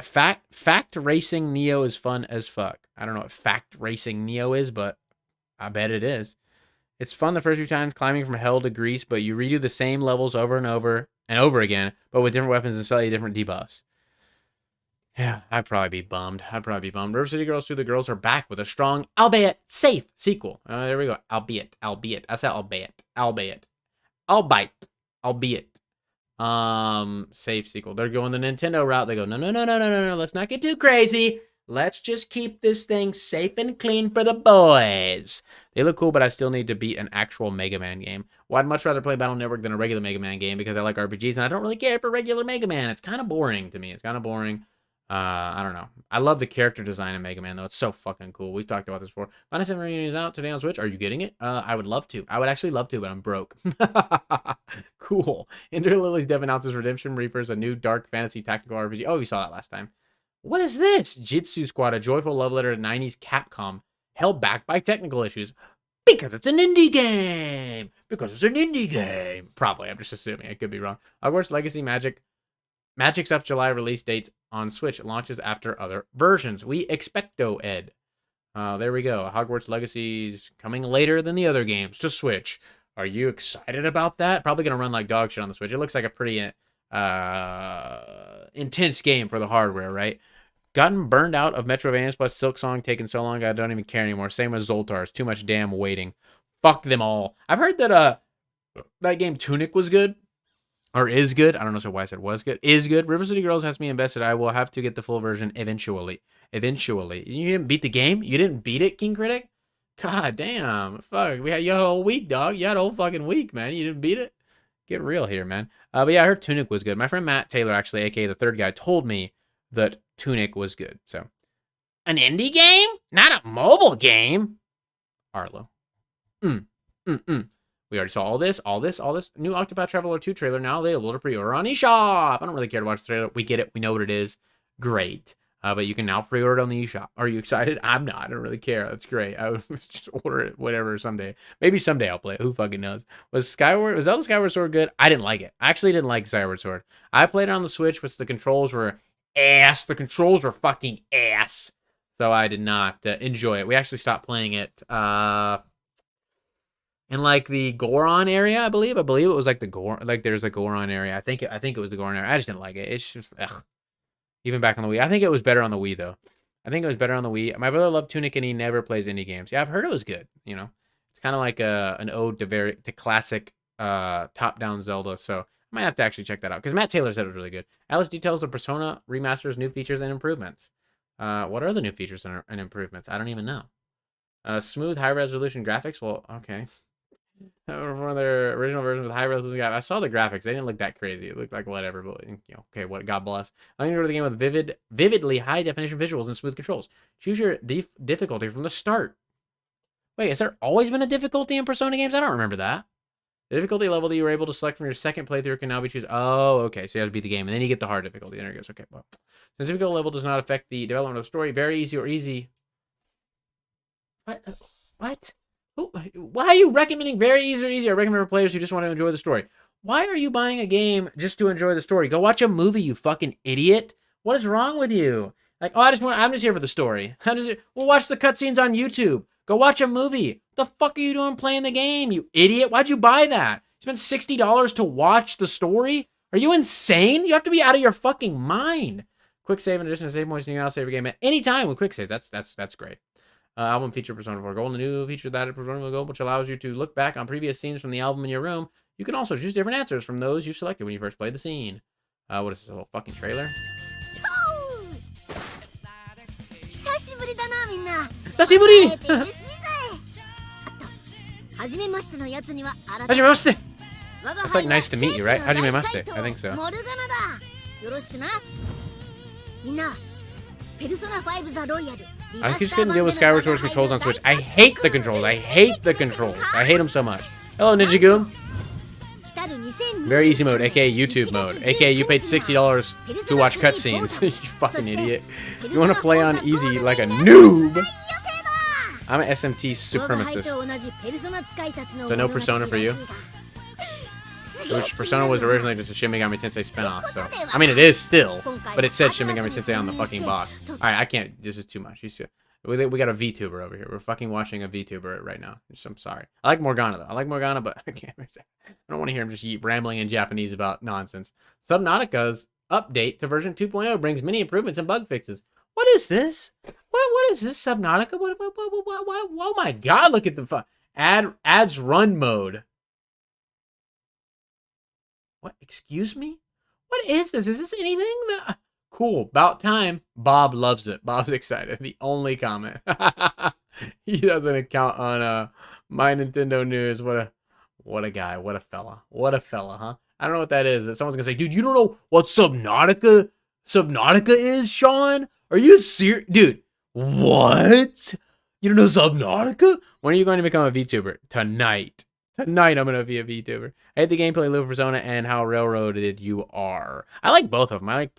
Speaker 1: Fact Racing Neo is fun as fuck. I don't know what Fact Racing Neo is, but I bet it is. It's fun the first few times climbing from hell to Greece, but you redo the same levels over and over and over again, but with different weapons and slightly different debuffs. Yeah, I'd probably be bummed. River City Girls 2, the girls are back with a strong, albeit safe, sequel. There we go. Albeit. I said albeit. Safe sequel. They're going the Nintendo route. They go, no. Let's not get too crazy. Let's just keep this thing safe and clean for the boys. They look cool, but I still need to beat an actual Mega Man game. Well, I'd much rather play Battle Network than a regular Mega Man game because I like RPGs, and I don't really care for regular Mega Man. It's kind of boring to me. It's kind of boring. I don't know. I love the character design in Mega Man, though. It's so fucking cool. We've talked about this before. Final 7 Reunion is out today on Switch. Are you getting it? I would love to. I would actually love to, but I'm broke. Cool. Ender Lily's Dev announces Redemption Reapers, a new dark fantasy tactical RPG. Oh, we saw that last time. What is this? Jitsu Squad, a joyful love letter to 90s Capcom, held back by technical issues. Because it's an indie game. Because it's an indie game. Probably. I'm just assuming. I could be wrong. Hogwarts Legacy Magic's up July release dates on Switch. Launches after other versions. We expecto, Ed. There we go. Hogwarts Legacy's coming later than the other games to Switch. Are you excited about that? Probably going to run like dog shit on the Switch. It looks like a pretty intense game for the hardware, right? Gotten burned out of Metroidvanias plus Silksong, taking so long I don't even care anymore. Same with Zoltar's. Too much damn waiting. Fuck them all. I've heard that that game Tunic was good. Or is good. I don't know why I said was good. Is good. River City Girls has me invested. I will have to get the full version eventually. Eventually. You didn't beat the game? You didn't beat it, King Critic? God damn. Fuck. You had a whole week, dog. You had a whole fucking week, man. You didn't beat it? Get real here, man. But yeah, I heard Tunic was good. My friend Matt Taylor, actually, aka the third guy, told me that Tunic was good. So, an indie game? Not a mobile game? Arlo. We already saw all this. New Octopath Traveler 2 trailer now available to pre-order on eShop. I don't really care to watch the trailer. We get it. We know what it is. Great. But you can now pre-order it on the eShop. Are you excited? I'm not. I don't really care. That's great. I would just order it whatever someday. Maybe someday I'll play it. Who fucking knows? Was Zelda Skyward Sword good? I didn't like it. I actually didn't like Skyward Sword. I played it on the Switch, which the controls were ass. The controls were fucking ass. So I did not enjoy it. We actually stopped playing it in like the Goron area, I believe. I believe it was like there's a Goron area. I think it was the Goron area. I just didn't like it. It's just even back on the Wii. I think it was better on the Wii though. I think it was better on the Wii. My brother loved Tunic and he never plays indie games. Yeah, I've heard it was good. You know, it's kind of like an ode to classic top-down Zelda. So I might have to actually check that out because Matt Taylor said it was really good. Alice details the Persona remasters, new features and improvements. What are the new features and improvements? I don't even know. Smooth high resolution graphics. Well, okay. One of their original versions with high resolution graphics. I saw the graphics. They didn't look that crazy. It looked like whatever, but okay, what? God bless. I'm gonna go to the game with vividly high definition visuals and smooth controls. Choose your difficulty from the start. Wait, has there always been a difficulty in Persona games? I don't remember that. The difficulty level that you were able to select from your second playthrough can now be chosen. Oh, okay. So you have to beat the game, and then you get the hard difficulty. There it goes. Okay, well, the difficulty level does not affect the development of the story. Very easy or easy. What? Why are you recommending very easy or easy? I recommend for players who just want to enjoy the story. Why are you buying a game just to enjoy the story? Go watch a movie, you fucking idiot. What is wrong with you? Like, oh, I'm just here for the story. Well, watch the cutscenes on YouTube. Go watch a movie. The fuck are you doing playing the game, you idiot? Why'd you buy that? You spent $60 to watch the story? Are you insane? You have to be out of your fucking mind. Quick save in addition to save points, you can now save your game at any time with quick save. That's great. Album feature Persona 4 Gold, a new feature that is Persona 4 Gold, which allows you to look back on previous scenes from the album in your room. You can also choose different answers from those you selected when you first played the scene. What is this, a little fucking trailer? Sashiburi! Hajimemashite! That's like nice to meet you, right? Hajimemashite. I think so. I just couldn't deal with Skyward Sword's controls on Switch. I hate the controls. I hate them so much. Hello, Ninja Goom. Very easy mode, aka YouTube mode. Aka you paid $60 to watch cutscenes. You fucking idiot. You want to play on easy like a noob? I'm an SMT supremacist. So no Persona for you? Which Persona was originally just a Shin Megami Tensei spinoff, so I mean it is still, but it said Shin Megami Tensei on the fucking box. Alright, I can't, this is too much. We got a VTuber over here. We're fucking watching a VTuber right now. I'm sorry. I like Morgana though. I like Morgana, but I can't. I don't want to hear him just rambling in Japanese about nonsense. Subnautica's update to version 2.0 brings many improvements and bug fixes. What is this? What is this, Subnautica? What, oh my god, look at the ads run mode. What? Excuse me? What is this? Is this anything that... Cool. About time. Bob loves it. Bob's excited. The only comment. He doesn't account on My Nintendo News. What a guy. What a fella. What a fella, huh? I don't know what that is. Someone's gonna say, dude, you don't know what Subnautica is, Sean? Are you serious? Dude, what? You don't know Subnautica? When are you going to become a VTuber? Tonight. Tonight I'm going to be a VTuber. I hate the gameplay loop of Persona and how railroaded you are. I like both of them. I like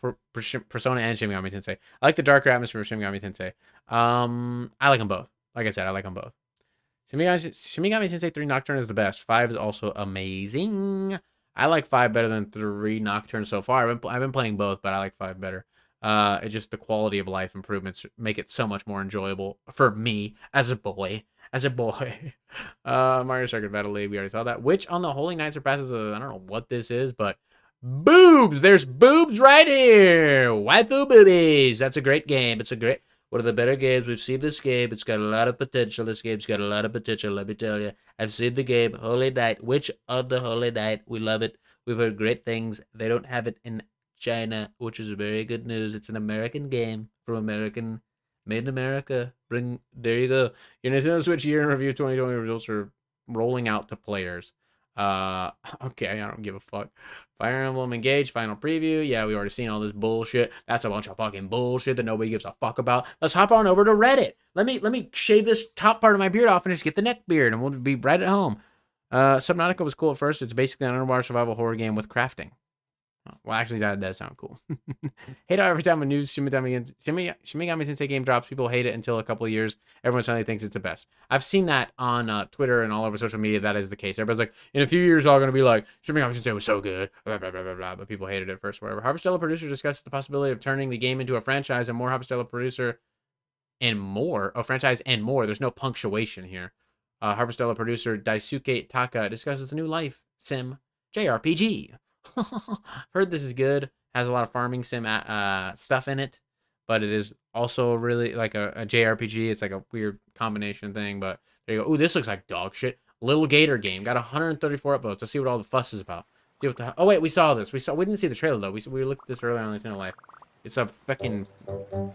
Speaker 1: Persona and Shin Megami Tensei. I like the darker atmosphere of Shin Megami Tensei. I like them both. Like I said, I like them both. Shin Megami Tensei 3 Nocturne is the best. 5 is also amazing. I like 5 better than 3 Nocturne so far. I've been playing both, but I like 5 better. It's just the quality of life improvements make it so much more enjoyable for me as a boy. Mario Circuit Battle League, we already saw that. Which on the Holy Knight surpasses I don't know what this is, but boobs! There's boobs right here! Waifu boobies! That's a great game. It's a great... One of the better games. We've seen this game. It's got a lot of potential. This game's got a lot of potential, let me tell you. I've seen the game, Holy Knight. Which of the Holy Knight? We love it. We've heard great things. They don't have it in China, which is very good news. It's an American game from American... Made in America. There you go. Your Nintendo Switch year in review 2020 results are rolling out to players. Okay, I don't give a fuck. Fire Emblem Engage final preview. Yeah, we already seen all this bullshit. That's a bunch of fucking bullshit that nobody gives a fuck about. Let's hop on over to Reddit. Let me shave this top part of my beard off and just get the neck beard, and we'll be right at home. Subnautica was cool at first. It's basically an underwater survival horror game with crafting. Well, actually, that does sound cool. Hate how every time a new Shin Megami Tensei game drops, people hate it until a couple of years. Everyone suddenly thinks it's the best. I've seen that on Twitter and all over social media. That is the case. Everybody's like, in a few years, all going to be like, Shin Megami Tensei was so good, blah, blah, blah, blah, blah. But people hated it first, whatever. Harvestella Producer discusses the possibility of turning the game into a franchise and more Harvestella Producer and more. Oh, franchise and more. There's no punctuation here. Harvestella Producer Daisuke Taka discusses the new life sim JRPG. Heard this is good. Has a lot of farming sim stuff in it, but it is also really like a JRPG. It's like a weird combination thing. But there you go. Ooh, this looks like dog shit. Little Gator game got 134 upvotes. Let's see what all the fuss is about. See what the... Oh wait, we saw this. We didn't see the trailer though. We looked at this earlier on Nintendo Life. It's a fucking...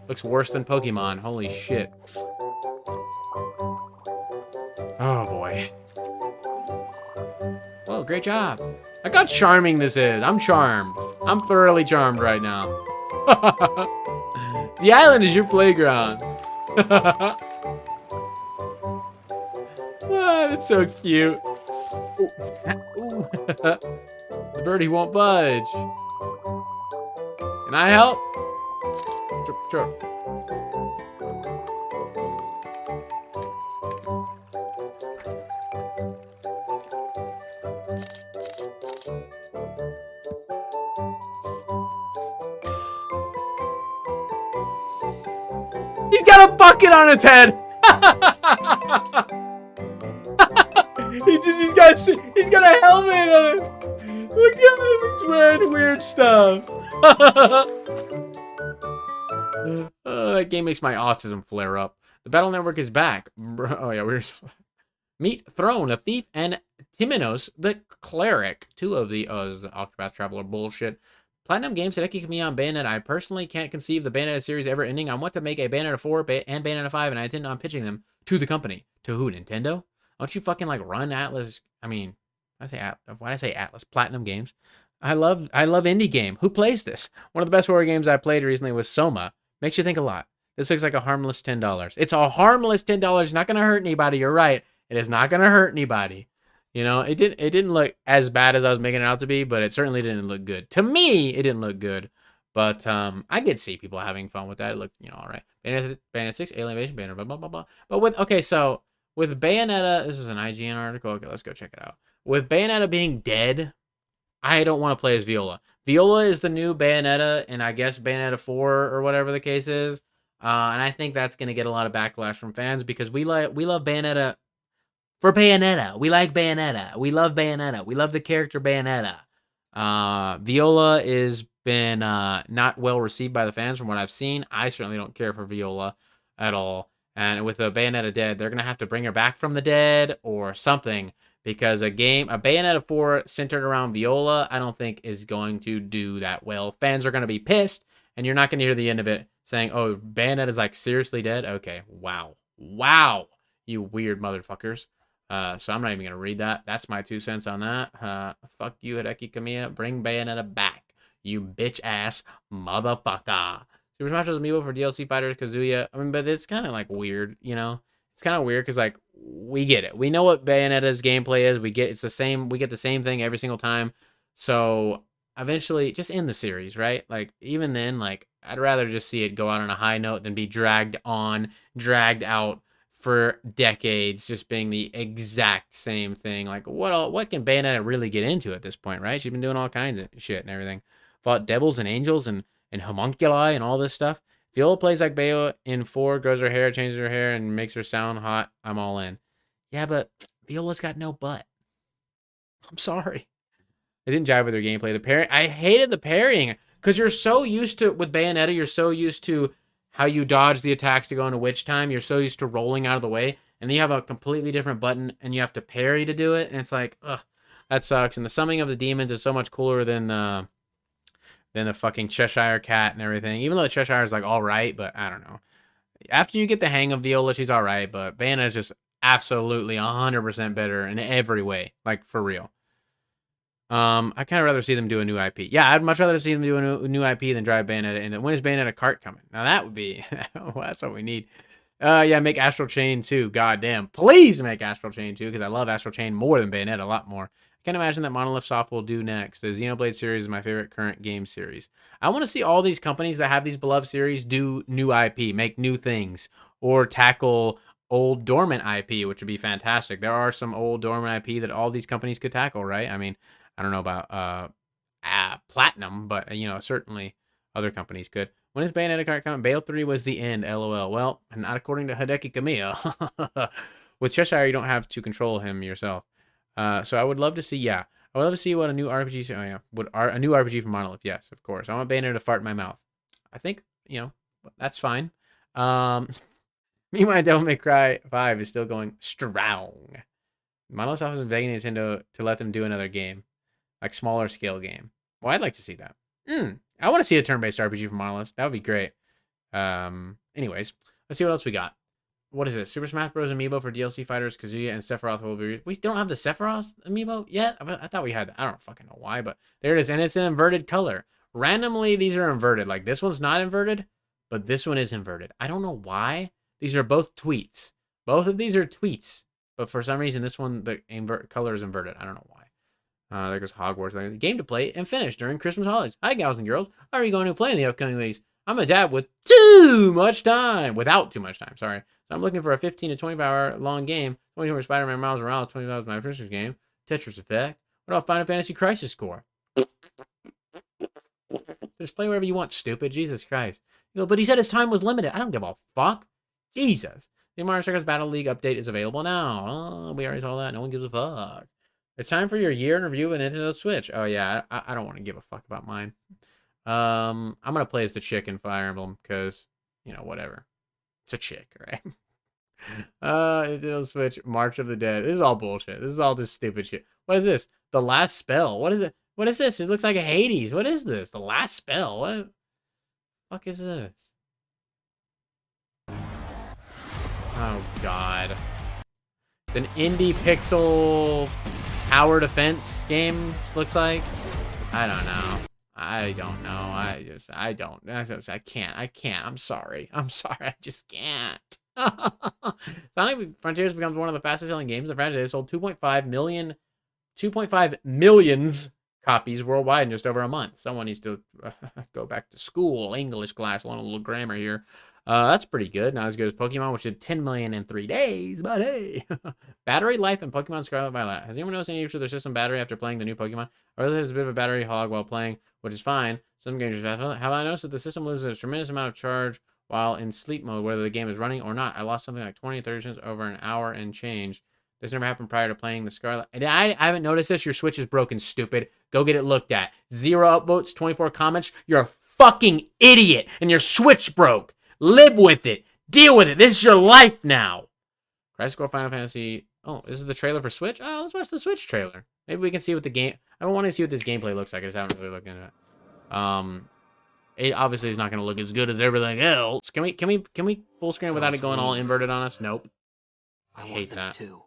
Speaker 1: Looks worse than Pokemon. Holy shit. Oh boy. Well, great job. Look how charming this is. I'm charmed. I'm thoroughly charmed right now. The island is your playground. Ah, that's so cute. Ooh. The birdie won't budge. Can I help? Sure. He's got a bucket on his head. He's got a helmet on it. Look at him. He's wearing weird stuff. That game makes my autism flare up. The Battle Network is back. Oh yeah, meet Throne, a thief, and Timonos, the cleric. Two of the Octopath Traveler bullshit. Platinum Games Hideki Kamiya on Bayonetta. I personally can't conceive the Bayonetta series ever ending. I want to make a Bayonetta 4 and Bayonetta 5, and I intend on pitching them to the company. To who? Nintendo? Don't you fucking like run Atlas? I mean, why did I say Atlas? Platinum Games. I love indie game. Who plays this? One of the best horror games I played recently was Soma. Makes you think a lot. This looks like a harmless $10. It's a harmless $10. It's not going to hurt anybody. You're right. It is not going to hurt anybody. You know, it didn't look as bad as I was making it out to be, but it certainly didn't look good. To me, it didn't look good. But I could see people having fun with that. It looked, all right. Bayonetta 6, Alien Invasion, Bayonetta, blah, blah, blah, blah. But with Bayonetta, this is an IGN article. Okay, let's go check it out. With Bayonetta being dead, I don't want to play as Viola. Viola is the new Bayonetta, and I guess Bayonetta 4 or whatever the case is. And I think that's going to get a lot of backlash from fans because we love Bayonetta for Bayonetta. We like Bayonetta. We love Bayonetta. We love the character Bayonetta. Viola is been not well received by the fans from what I've seen. I certainly don't care for Viola at all. And with the Bayonetta dead, they're going to have to bring her back from the dead or something because a Bayonetta 4 centered around Viola, I don't think is going to do that well. Fans are going to be pissed, and you're not going to hear the end of it saying, oh, Bayonetta is like seriously dead? Okay, wow. Wow, you weird motherfuckers. So I'm not even going to read that. That's my 2 cents on that. Fuck you, Hideki Kamiya. Bring Bayonetta back, you bitch ass motherfucker. Super Smash Bros. Amiibo for DLC Fighter Kazuya. I mean, but it's kind of like weird, you know? It's kind of weird because like we get it. We know what Bayonetta's gameplay is. We get the same thing every single time. So eventually just end the series, right? Like even then, like I'd rather just see it go out on a high note than be dragged out for decades, just being the exact same thing. Like what can Bayonetta really get into at this point, right? She's been doing all kinds of shit and everything. Fought devils and angels and homunculi and all this stuff. Viola plays like Bayo in 4, grows her hair, changes her hair, and makes her sound hot. I'm all in. Yeah, but Viola's got no butt. I'm sorry. It didn't jive with her gameplay. The parry, I hated the parrying because you're so used to, with Bayonetta, you're so used to how you dodge the attacks to go into witch time. You're so used to rolling out of the way, and then you have a completely different button, and you have to parry to do it, and it's like, ugh, that sucks. And the summoning of the demons is so much cooler than the fucking Cheshire Cat and everything. Even though the Cheshire is like all right, but I don't know. After you get the hang of Viola, she's all right, but Bayonetta is just absolutely 100% better in every way, like for real. I kind of rather see them do a new IP. Yeah, I'd much rather see them do a new IP than drive Bayonetta. And when is Bayonetta Kart coming? Now that would be, well, that's what we need. Yeah, make Astral Chain 2. Goddamn, please make Astral Chain 2 because I love Astral Chain more than Bayonetta a lot more. I can't imagine that Monolith Soft will do next. The Xenoblade series is my favorite current game series. I want to see all these companies that have these beloved series do new IP, make new things, or tackle old dormant IP, which would be fantastic. There are some old dormant IP that all these companies could tackle, right? I mean, I don't know about Platinum, but you know, certainly other companies could. When is Bayonetta Kart coming? Bayo 3 was the end, LOL. Well, not according to Hideki Kamiya. With Cheshire, you don't have to control him yourself. So I would love to see, yeah. I would love to see what a new RPG, a new RPG from Monolith, yes, of course. I want Bayonetta to fart in my mouth. I think, you know, that's fine. Meanwhile, Devil May Cry 5 is still going strong. Monolith's office is begging Nintendo to let them do another game. Like smaller scale game. Well, I'd like to see that. I want to see a turn-based RPG from Monolith. That would be great. Anyways, let's see what else we got. What is it? Super Smash Bros. Amiibo for DLC Fighters, Kazuya, and Sephiroth will be... We don't have the Sephiroth Amiibo yet? I thought we had that. I don't fucking know why, but there it is. And it's an inverted color. Randomly, these are inverted. Like, this one's not inverted, but this one is inverted. I don't know why. These are both tweets. Both of these are tweets. But for some reason, this one, the color is inverted. I don't know why. There goes Hogwarts. Game to play and finish during Christmas holidays. Hi, gals and girls. Are you going to play in the upcoming weeks? I'm a dad with too much time. Without too much time, sorry. So I'm looking for a 15 to 20 hour long game. 20 for Spider-Man Miles Morales. 20 was my first game. Tetris Effect. What about Final Fantasy Crisis Core? Just play wherever you want, stupid. Jesus Christ. You go, but he said his time was limited. I don't give a fuck. Jesus. The Mario Circus Battle League update is available now. Oh, we already saw that. No one gives a fuck. It's time for your year in review of Nintendo Switch. Oh, yeah. I don't want to give a fuck about mine. I'm going to play as the chick in Fire Emblem because, you know, whatever. It's a chick, right? Nintendo Switch, March of the Dead. This is all bullshit. This is all just stupid shit. What is this? The Last Spell. What is it? What is this? It looks like a Hades. What is this? The Last Spell. What the fuck is this? Oh, God. It's an indie pixel tower defense game, looks like. I don't know. I can't. I'm sorry. I just can't. Sonic Frontiers becomes one of the fastest selling games. The franchise sold 2.5 millions copies worldwide in just over a month. Someone needs to go back to school, English class, learn a little grammar here. That's pretty good. Not as good as Pokemon, which did 10 million in 3 days, but hey. Battery life in Pokemon Scarlet Violet. Has anyone noticed any issue with their system battery after playing the new Pokemon? Or is it a bit of a battery hog while playing, which is fine. Some games have I noticed that the system loses a tremendous amount of charge while in sleep mode, whether the game is running or not. I lost something like 20 30 cents over an hour and change. This never happened prior to playing the Scarlet. I haven't noticed this. Your Switch is broken, stupid. Go get it looked at. 0 upvotes, 24 comments. You're a fucking idiot, and your Switch broke. Live with it. Deal with it. This is your life now. Crisis Core Final Fantasy Oh, this is the trailer for Switch? Oh, let's watch the Switch trailer. Maybe we can see what the game... I want to see what this gameplay looks like. I just haven't really looked into it. It obviously is not going to look as good as everything else. Can we full screen without it going all inverted on us? Nope. I hate that.
Speaker 2: Too.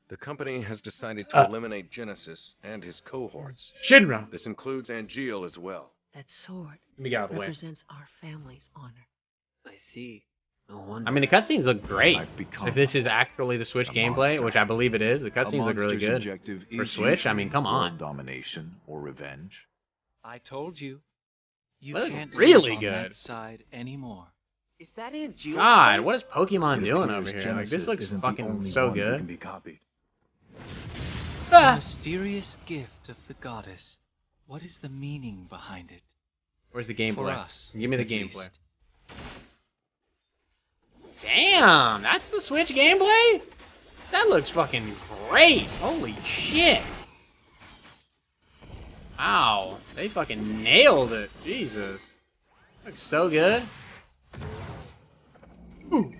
Speaker 3: The company has decided to eliminate Genesis and his cohorts.
Speaker 1: Shinra.
Speaker 3: This includes Angeal as well.
Speaker 2: That sword
Speaker 1: Let me get out of the way.
Speaker 2: represents our family's honor. I see. No wonder.
Speaker 1: I mean, the cutscenes look great.
Speaker 4: I've become
Speaker 1: If this is actually the Switch
Speaker 4: a
Speaker 1: gameplay,
Speaker 4: monster.
Speaker 1: which I believe it is, the
Speaker 4: A
Speaker 1: cutscenes look really
Speaker 4: monster's
Speaker 1: good.
Speaker 4: objective
Speaker 1: For
Speaker 4: is
Speaker 1: Switch, I
Speaker 4: usually
Speaker 1: mean, come on.
Speaker 4: world domination or revenge.
Speaker 5: I told you. You
Speaker 1: That looks
Speaker 5: can't
Speaker 1: really
Speaker 5: live on
Speaker 1: good.
Speaker 5: that side anymore.
Speaker 2: Is that Angeal's
Speaker 1: God,
Speaker 2: place?
Speaker 1: what is Pokemon
Speaker 4: It
Speaker 1: doing
Speaker 4: appears
Speaker 1: over here? Like,
Speaker 4: Genesis
Speaker 1: this looks
Speaker 4: isn't the
Speaker 1: fucking
Speaker 4: only
Speaker 1: so
Speaker 4: one who
Speaker 1: good.
Speaker 4: can be copied.
Speaker 5: The
Speaker 1: Ah.
Speaker 5: mysterious gift of the goddess. What is the meaning behind it?
Speaker 1: Where's the
Speaker 5: For
Speaker 1: gameplay?
Speaker 5: us.
Speaker 1: Give me the
Speaker 5: at
Speaker 1: gameplay.
Speaker 5: least.
Speaker 1: Damn, that's the Switch gameplay? That looks fucking great. Holy shit. Wow, they fucking nailed it. Jesus. Looks so good. Ooh.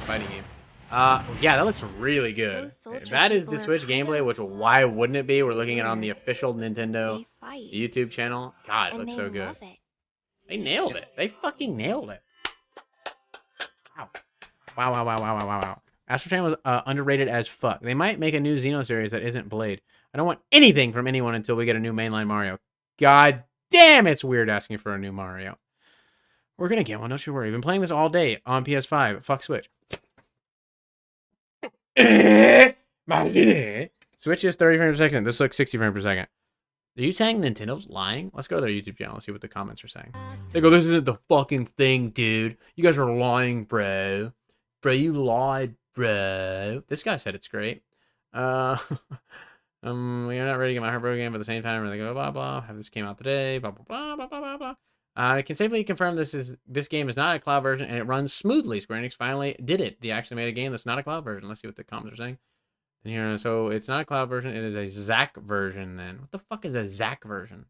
Speaker 1: Fighting game. Yeah, that looks really good.
Speaker 6: Those soldier
Speaker 1: If that is
Speaker 6: people
Speaker 1: the
Speaker 6: are
Speaker 1: Switch
Speaker 6: kind
Speaker 1: gameplay,
Speaker 6: of
Speaker 1: which why wouldn't it be? We're looking at it on the official Nintendo
Speaker 6: They fight.
Speaker 1: YouTube channel. God, it
Speaker 6: And
Speaker 1: looks
Speaker 6: they
Speaker 1: so good.
Speaker 6: love it.
Speaker 1: They nailed it. They fucking nailed it. Wow. Wow, wow, wow, wow, wow, wow, wow. Astro Chain was underrated as fuck. They might make a new Xeno series that isn't Blade. I don't want anything from anyone until we get a new mainline Mario. God damn, it's weird asking for a new Mario. We're gonna get one, don't you worry. I've been playing this all day on PS5. Fuck Switch. Switch is 30 frames per second. This looks 60 frames per second. Are you saying Nintendo's lying? Let's go to their YouTube channel and see what the comments are saying. They go, this isn't the fucking thing, dude. You guys are lying, bro. Bro, you lied, bro. This guy said it's great. We are not ready to get my heart broken again, but at the same time, we're like, blah, blah, blah. Have this came out today, blah, blah, blah, blah, blah, blah, blah. I can safely confirm this game is not a cloud version, and it runs smoothly. Square Enix finally did it. They actually made a game that's not a cloud version. Let's see what the comments are saying. And here, so it's not a cloud version. It is a Zack version. Then what the fuck is a Zack version?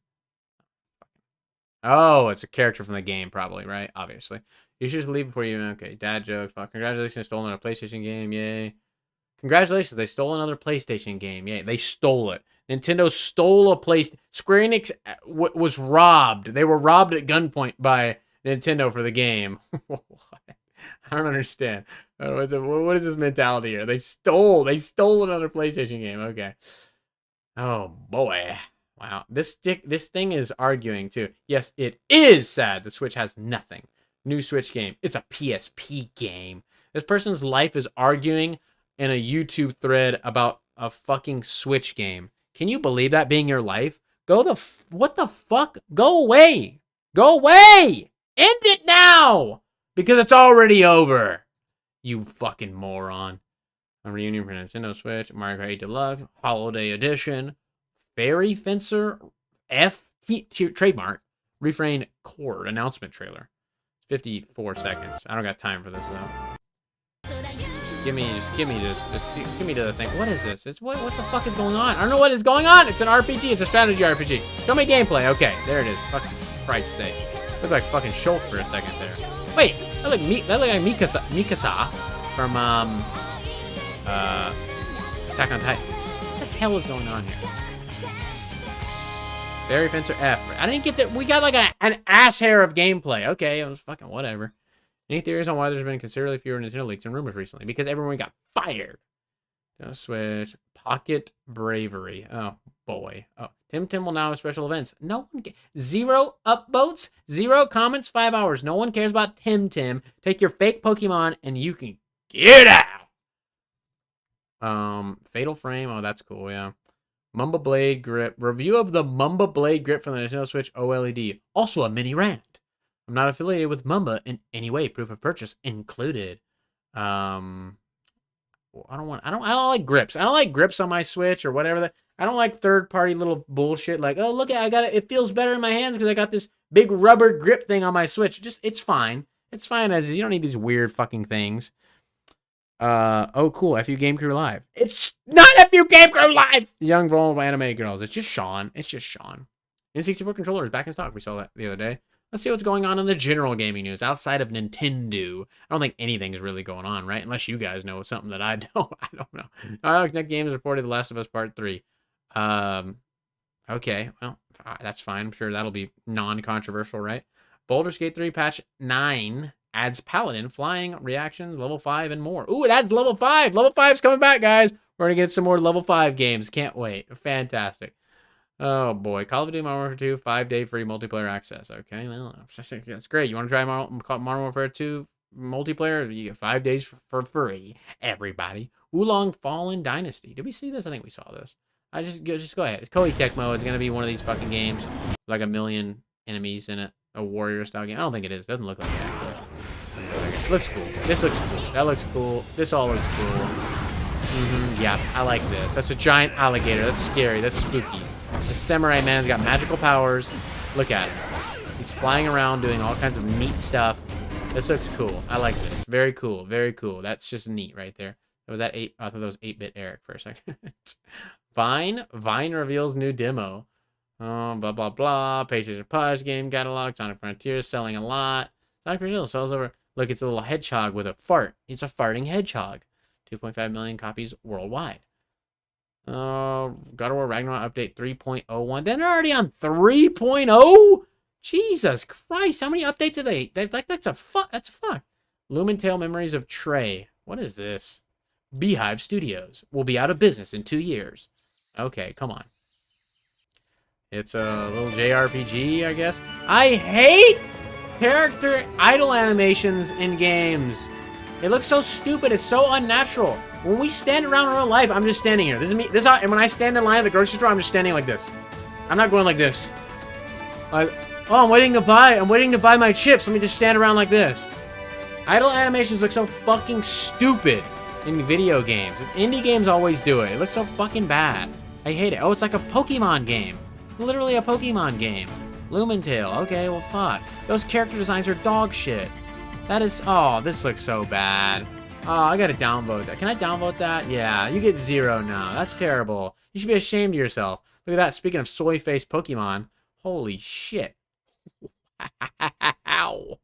Speaker 1: Oh, it's a character from the game, probably, right? Obviously, you should just leave before you. Okay, dad jokes. Fuck, congratulations, stolen a PlayStation game. Yay! Congratulations, they stole another PlayStation game. Yay, they stole it. Nintendo stole a PlayStation. Square Enix was robbed. They were robbed at gunpoint by Nintendo for the game. I don't understand. What is this mentality here? They stole another PlayStation game. Okay. Oh boy. Wow. This thing is arguing too. Yes, it is sad the Switch has nothing. New Switch game. It's a PSP game. This person's life is arguing in a YouTube thread about a fucking Switch game. Can you believe that being your life? What the fuck? Go away. Go away. End it now. Because it's already over. You fucking moron. A reunion for Nintendo Switch, Mario Kart 8 Deluxe, Holiday Edition, Fairy Fencer, trademark, Refrain Chord announcement trailer. 54 seconds. I don't got time for this though. Just give me this. Just give me the thing. What is this? It's what the fuck is going on? I don't know what is going on. It's an RPG. It's a strategy RPG. Show me gameplay. Okay, there it is. Fucking Christ's sake. Looks like fucking Shulk for a second there. Wait, that look like Mikasa from Attack on Titan. What the hell is going on here? Fairy Fencer F. I didn't get that. We got like an ass hair of gameplay. Okay, it was fucking whatever. Any theories on why there's been considerably fewer Nintendo leaks and rumors recently? Because everyone got fired. Switch. Pocket Bravery. Oh, boy. Oh, Tim will now have special events. No one zero upvotes, 0 comments, 5 hours. No one cares about Tim. Take your fake Pokemon and you can get out. Fatal Frame. Oh, that's cool, yeah. Mamba Blade Grip. Review of the Mamba Blade Grip from the Nintendo Switch OLED. Also a mini rant. I'm not affiliated with Mamba in any way. Proof of purchase included. I don't like grips. I don't like grips on my Switch or whatever. I don't like third-party little bullshit like, oh, look, I got it. It feels better in my hands because I got this big rubber grip thing on my Switch. It's fine. It's fine as is. You don't need these weird fucking things. Oh, cool. FU Game Crew Live. It's not FU Game Crew Live! Young vulnerable anime girls. It's just Sean. N64 controller is back in stock. We saw that the other day. Let's see what's going on in the general gaming news outside of Nintendo. I don't think anything's really going on, right? Unless you guys know something that I don't. I don't know. Next game is reported The Last of Us Part 3. Okay, well, that's fine. I'm sure that'll be non-controversial, right? Baldur's Gate 3 patch 9 adds Paladin, flying reactions, level 5, and more. Ooh, it adds level 5. Level 5's coming back, guys. We're going to get some more level 5 games. Can't wait. Fantastic. Oh, boy. Call of Duty Modern Warfare 2, 5-day free multiplayer access. Okay, well, that's great. You want to try Modern Warfare 2 multiplayer? You get 5 days for free, everybody. Wulong Fallen Dynasty. Did we see this? I think we saw this. Just go ahead. It's Koei Tecmo. It's gonna be one of these fucking games, like a million enemies in it, a warrior style game. I don't think it is. It doesn't look like that. It looks cool. This looks cool. That looks cool. This all looks cool. Yeah, I like this. That's a giant alligator. That's scary. That's spooky. The samurai man's got magical powers. Look at him. He's flying around doing all kinds of neat stuff. This looks cool. I like this. Very cool. Very cool. That's just neat right there. Was that 8? I thought that was 8-bit Eric for a second. Vine reveals new demo. Blah, blah, blah. PlayStation Plus game catalog. Sonic Frontiers selling a lot. Sonic Frontiers sells over. Look, it's a little hedgehog with a fart. It's a farting hedgehog. 2.5 million copies worldwide. God of War Ragnarok update 3.01. Then they're already on 3.0? Jesus Christ. How many updates are they? That's a fuck. Lumen Tale Memories of Trey. What is this? Beehive Studios will be out of business in 2 years. Okay, come on. It's a little JRPG, I guess. I hate character idle animations in games. It looks so stupid. It's so unnatural. When we stand around in real life, I'm just standing here. This is me. And when I stand in line at the grocery store, I'm just standing like this. I'm not going like this. Like, oh, I'm waiting to buy my chips. Let me just stand around like this. Idle animations look so fucking stupid in video games. Indie games always do it. It looks so fucking bad. I hate it. Oh, it's like a Pokemon game. It's literally a Pokemon game. Lumentale. Okay, well, fuck. Those character designs are dog shit. That is... Oh, this looks so bad. Oh, I gotta downvote that. Can I downvote that? Yeah, you get 0 now. That's terrible. You should be ashamed of yourself. Look at that. Speaking of soy-faced Pokemon. Holy shit. Ow.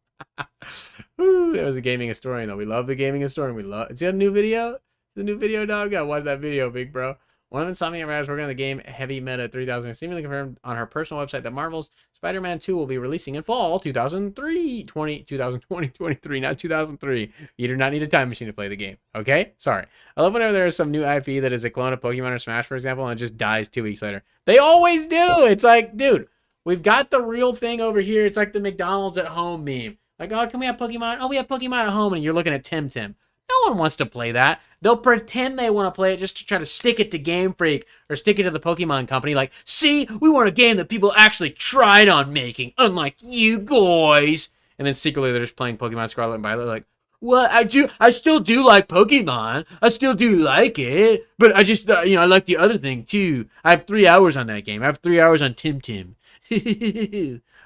Speaker 1: Ooh, that was a gaming historian, though. We love the gaming historian. Is it a new video? The new video, dog? Yeah, watch that video, big bro. One of Insomniac writers working on the game Heavy Meta 3000 seemingly confirmed on her personal website that Marvel's Spider-Man 2 will be releasing in fall 2023, not 2003. You do not need a time machine to play the game. Okay? Sorry. I love whenever there is some new IP that is a clone of Pokemon or Smash, for example, and it just dies 2 weeks later. They always do. It's like, dude, we've got the real thing over here. It's like the McDonald's at home meme. Like, oh, can we have Pokemon? Oh, we have Pokemon at home, and you're looking at Tim Tim. No one wants to play that. They'll pretend they want to play it just to try to stick it to Game Freak or stick it to the Pokemon company. Like, see, we want a game that people actually tried on making, unlike you guys. And then secretly they're just playing Pokemon Scarlet and Violet. Like, well, I still do like Pokemon. I still do like it. But I just, I like the other thing too. I have 3 hours on that game. I have 3 hours on Tim Tim.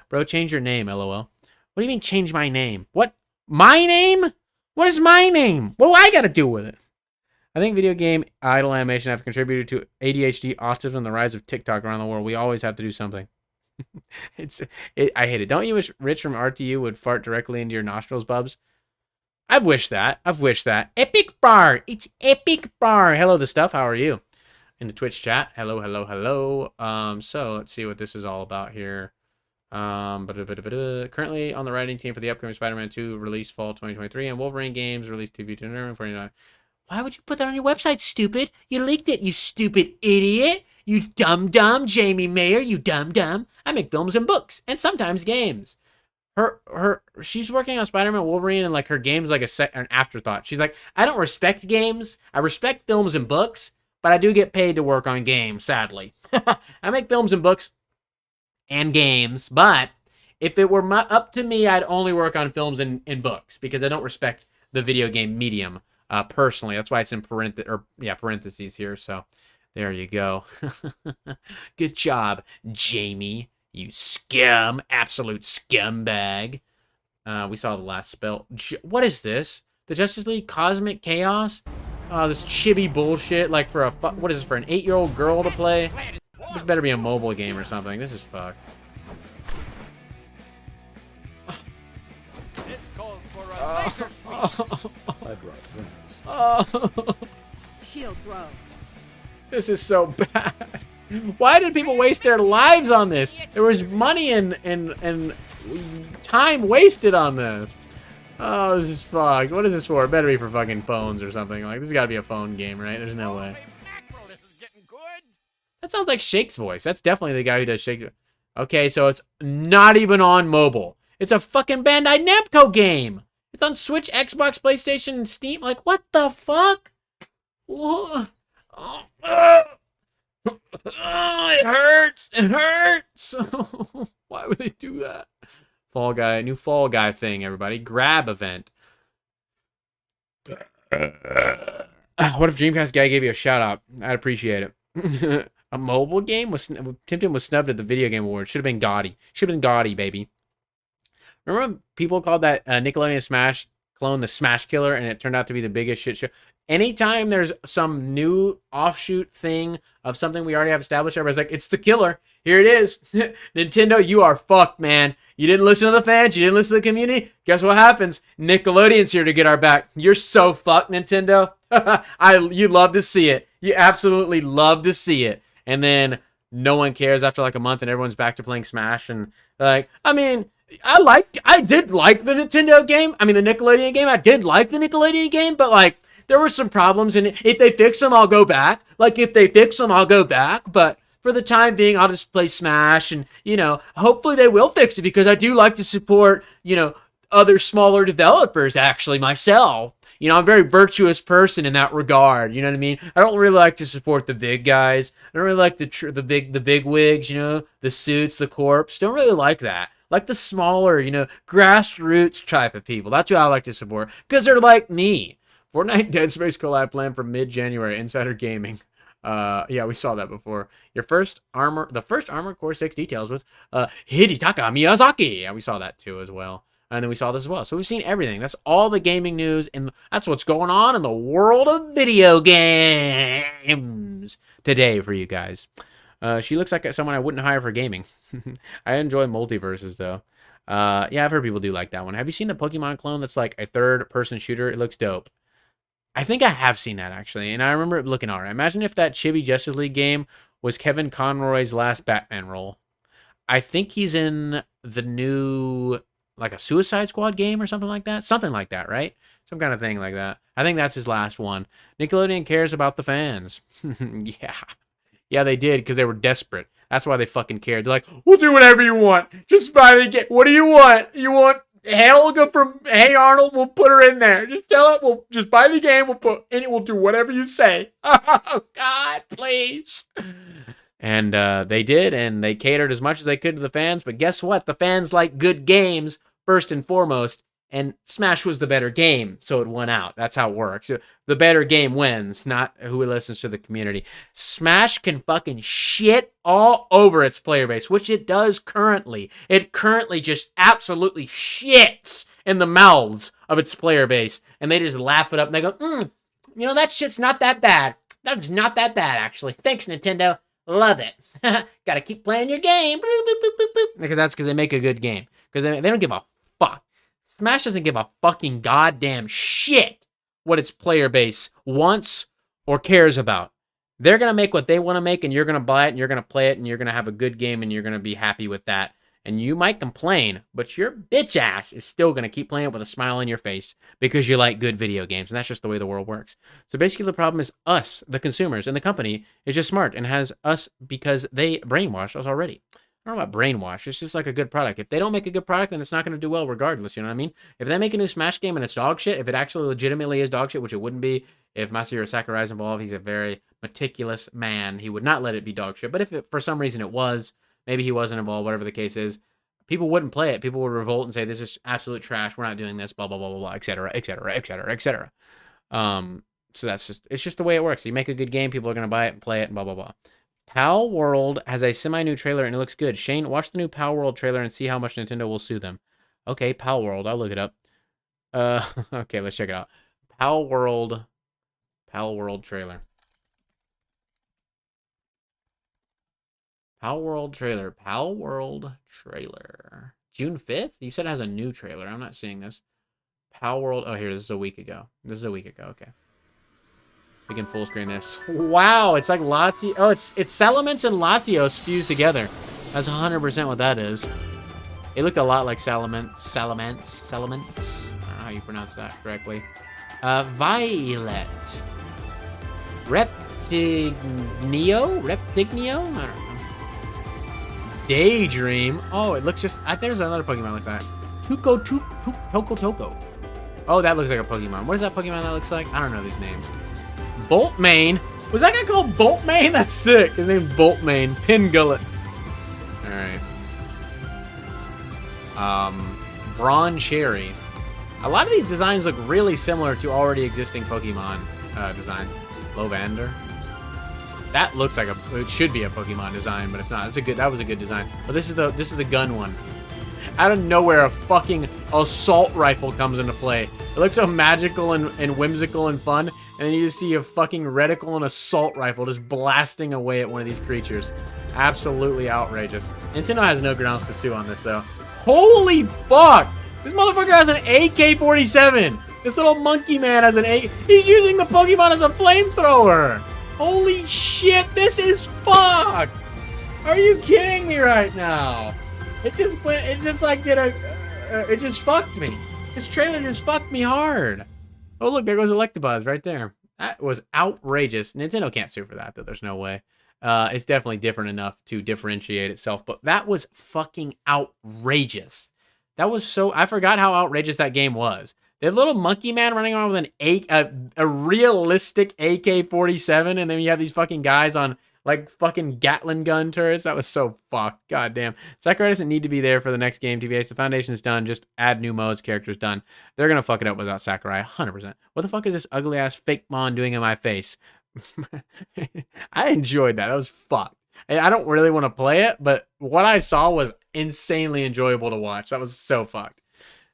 Speaker 1: Bro, change your name, LOL. What do you mean change my name? What? My name? What is my name? What do I got to do with it? I think video game idle animation have contributed to ADHD, autism, and the rise of TikTok around the world. We always have to do something. I hate it. Don't you wish Rich from RTU would fart directly into your nostrils, Bubs? I've wished that. Epic Bar. It's Epic Bar. Hello, the stuff. How are you? In the Twitch chat. Hello. So let's see what this is all about here. Currently on the writing team for the upcoming Spider-Man 2 release fall 2023 and Wolverine games release TV 49. Why would you put that on your website, stupid? You leaked it, you stupid idiot. You dumb Jamie Mayer, you dumb. I make films and books and sometimes games. She's working on Spider-Man, Wolverine, and like her game's like an afterthought. She's like, I don't respect games. I respect films and books, but I do get paid to work on games, sadly. I make films and books and games, but if it were up to me, I'd only work on films and books because I don't respect the video game medium personally. That's why it's in parentheses here. So there you go. Good job, Jamie. You scum, absolute scumbag. We saw the last spell. What is this? The Justice League Cosmic Chaos? This chibi bullshit. Like for what is this, for an 8-year-old girl to play? This better be a mobile game or something. This is fucked.
Speaker 6: I brought friends.
Speaker 1: Oh,
Speaker 7: Shield throw.
Speaker 1: this is so bad. Why did people waste their lives on this? There was money and time wasted on this. Oh, this is fucked. What is this for? It better be for fucking phones or something. Like, this has got to be a phone game, right? There's no way. That sounds like Shake's voice. That's definitely the guy who does Shake's voice. Okay, so it's not even on mobile. It's a fucking Bandai Namco game. It's on Switch, Xbox, PlayStation, and Steam. Like, what the fuck? Oh, it hurts. It hurts. Why would they do that? Fall Guy, new Fall Guy thing, everybody. Grab event. What if Dreamcast guy gave you a shout out? I'd appreciate it. A mobile game was Tempting was snubbed at the Video Game Awards. Should have been gaudy. Should have been gaudy, baby. Remember when people called that Nickelodeon Smash clone the Smash Killer, and it turned out to be the biggest shit show? Anytime there's some new offshoot thing of something we already have established, everybody's like, it's the killer. Here it is. Nintendo, you are fucked, man. You didn't listen to the fans. You didn't listen to the community. Guess what happens? Nickelodeon's here to get our back. You're so fucked, Nintendo. You love to see it. You absolutely love to see it. And then no one cares after like a month, and everyone's back to playing Smash. And like, I mean, I did like the Nintendo game. I mean, the Nickelodeon game. I did like the Nickelodeon game, but like, there were some problems, and if they fix them, I'll go back. Like, if they fix them, I'll go back. But for the time being, I'll just play Smash, and, you know, hopefully they will fix it, because I do like to support, you know, other smaller developers, actually, myself. You know, I'm a very virtuous person in that regard. You know what I mean? I don't really like to support the big guys. I don't really like the big wigs, you know, the suits, the corps. Don't really like that. Like the smaller, you know, grassroots type of people. That's who I like to support, because they're like me. Fortnite Dead Space collab planned for mid-January. Insider Gaming. Yeah, we saw that before. The first Armored Core 6 details with Hidetaka Miyazaki. Yeah, we saw that too as well. And then we saw this as well. So we've seen everything. That's all the gaming news, and that's what's going on in the world of video games today for you guys. She looks like someone I wouldn't hire for gaming. I enjoy multiverses, though. Yeah, I've heard people do like that one. Have you seen the Pokemon clone that's like a third-person shooter? It looks dope. I think I have seen that, actually, and I remember it looking all right. Imagine if that Chibi Justice League game was Kevin Conroy's last Batman role. I think he's in the new, like, a Suicide Squad game or something like that. Something like that, right? Some kind of thing like that. I think that's his last one. Nickelodeon cares about the fans. Yeah. Yeah, they did, because they were desperate. That's why they fucking cared. They're like, we'll do whatever you want. Just buy the game. What do you want? You want Helga from Hey Arnold? We'll put her in there. Just tell it. We'll just buy the game. We'll do whatever you say. Oh, God, please. And they did, and they catered as much as they could to the fans. But guess what? The fans like good games first and foremost. And Smash was the better game, so it won out. That's how it works. The better game wins, not who listens to the community. Smash can fucking shit all over its player base, which it does currently. It currently just absolutely shits in the mouths of its player base. And they just lap it up, and they go, you know, that shit's not that bad. That's not that bad, actually. Thanks, Nintendo. Love it. Gotta keep playing your game. Because that's because they make a good game. Because they don't give a fuck. Smash doesn't give a fucking goddamn shit what its player base wants or cares about. They're going to make what they want to make, and you're going to buy it, and you're going to play it, and you're going to have a good game, and you're going to be happy with that. And you might complain, but your bitch ass is still going to keep playing it with a smile on your face because you like good video games, and that's just the way the world works. So basically the problem is us, the consumers, and the company is just smart and has us because they brainwashed us already. I don't know about brainwash. It's just like a good product. If they don't make a good product, then it's not going to do well regardless. You know what I mean? If they make a new Smash game and it's dog shit, if it actually legitimately is dog shit, which it wouldn't be if Masahiro Sakurai is involved, he's a very meticulous man. He would not let it be dog shit. But if for some reason it was, maybe he wasn't involved, whatever the case is, people wouldn't play it. People would revolt and say, this is absolute trash. We're not doing this, blah, blah, blah, blah, blah, et cetera, et cetera, et cetera, et cetera. So it's just the way it works. You make a good game, people are going to buy it and play it and blah, blah, blah. Pal World has a semi-new trailer, and it looks good. Shane, watch the new Pal World trailer and see how much Nintendo will sue them. Okay, Pal World. I'll look it up. Okay, let's check it out. Pal World trailer. Pal World trailer. Pal World trailer. June 5th? You said it has a new trailer. I'm not seeing this. Power World. Oh, here, this is a week ago. This is a week ago. Okay. We can full screen this. Wow, it's like Latios. Oh, it's Salamence and Latios fused together. That's 100% what that is. It looked a lot like Salamence. I don't know how you pronounce that correctly. Violet. Reptignio? I don't know. Daydream. Oh, it looks just... there's another Pokemon like that. Toko. Oh, that looks like a Pokemon. What is that Pokemon that looks like? I don't know these names. Boltmane. Was that guy called Boltmane? That's sick. His name's Boltmane. Pingullet. Alright. Bronze Cherry. A lot of these designs look really similar to already existing Pokemon designs. Lovander. That looks like it should be a Pokemon design, but it's not. That was a good design. But this is the gun one. Out of nowhere, a fucking assault rifle comes into play. It looks so magical and whimsical and fun, and then you just see a fucking reticle and assault rifle just blasting away at one of these creatures. Absolutely outrageous. Nintendo has no grounds to sue on this, though. Holy fuck! This motherfucker has an AK-47! This little monkey man has an AK. He's using the Pokemon as a flamethrower! Holy shit, this is fucked! Are you kidding me right now? It just fucked me. This trailer just fucked me hard. Oh look, there goes Electabuzz right there. That was outrageous. Nintendo can't sue for that, though. There's no way. It's definitely different enough to differentiate itself, but that was fucking outrageous. That was so... I forgot how outrageous that game was. The little monkey man running around with a realistic AK-47, and then you have these fucking guys on like fucking Gatling gun turrets. That was so fucked. God damn. Sakurai doesn't need to be there for the next game, TBS. The foundation's done. Just add new modes, characters done. They're gonna fuck it up without Sakurai, 100%. What the fuck is this ugly ass fake Mon doing in my face? I enjoyed that. That was fucked. I don't really want to play it, but what I saw was insanely enjoyable to watch. That was so fucked.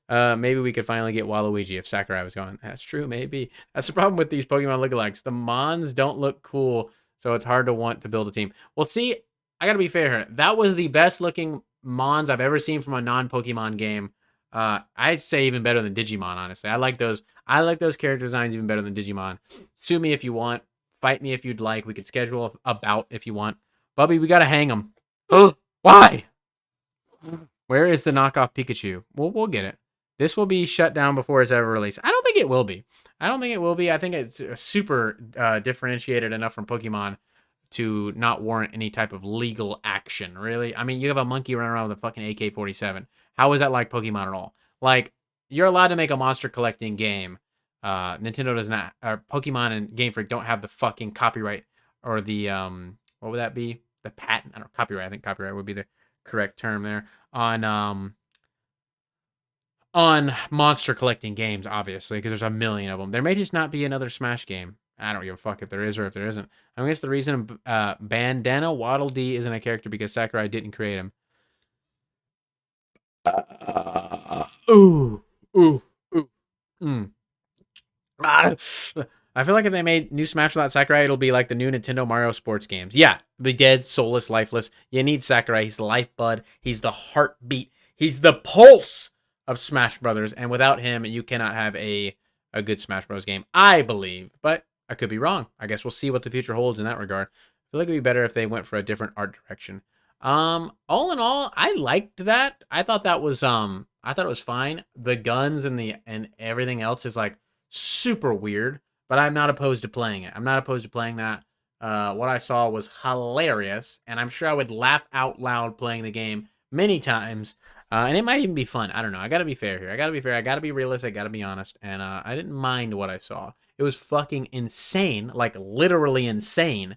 Speaker 1: Maybe we could finally get Waluigi if Sakurai was gone. That's true, maybe. That's the problem with these Pokemon lookalikes. The Mons don't look cool, so it's hard to want to build a team. Well, see, I gotta be fair here. That was the best looking Mons I've ever seen from a non-Pokemon game. I'd say even better than Digimon, honestly. I like those character designs even better than Digimon. Sue me if you want. Fight me if you'd like. We could schedule a bout if you want. Bubby, we gotta hang them. Why? Where is the knockoff Pikachu? We'll get it. This will be shut down before it's ever released. I don't think it will be. I think it's super differentiated enough from Pokemon to not warrant any type of legal action, really. I mean, you have a monkey running around with a fucking AK-47. How is that like Pokemon at all? Like, you're allowed to make a monster collecting game. Nintendo does not, or Pokemon and Game Freak don't have the fucking copyright or the, what would that be? The patent? I don't know, copyright. I think copyright would be the correct term there. On monster collecting games, obviously, because there's a million of them. There may just not be another Smash game. I don't give a fuck if there is or if there isn't. I guess the reason Bandana Waddle Dee isn't a character because Sakurai didn't create him. I feel like if they made new Smash without Sakurai, it'll be like the new Nintendo Mario sports games. Yeah, be dead, soulless, lifeless. You need Sakurai. He's the lifeblood. He's the heartbeat. He's the pulse of Smash Brothers. And without him, you cannot have a good Smash Bros. Game, I believe. But I could be wrong. I guess we'll see what the future holds in that regard. I feel like it'd be better if they went for a different art direction. All in all, I liked that. I thought it was fine. The guns and everything else is like super weird, but I'm not opposed to playing it. I'm not opposed to playing that. What I saw was hilarious, and I'm sure I would laugh out loud playing the game many times. And it might even be fun. I don't know. I gotta be fair here. I gotta be realistic. I gotta be honest. And I didn't mind what I saw. It was fucking insane, like literally insane.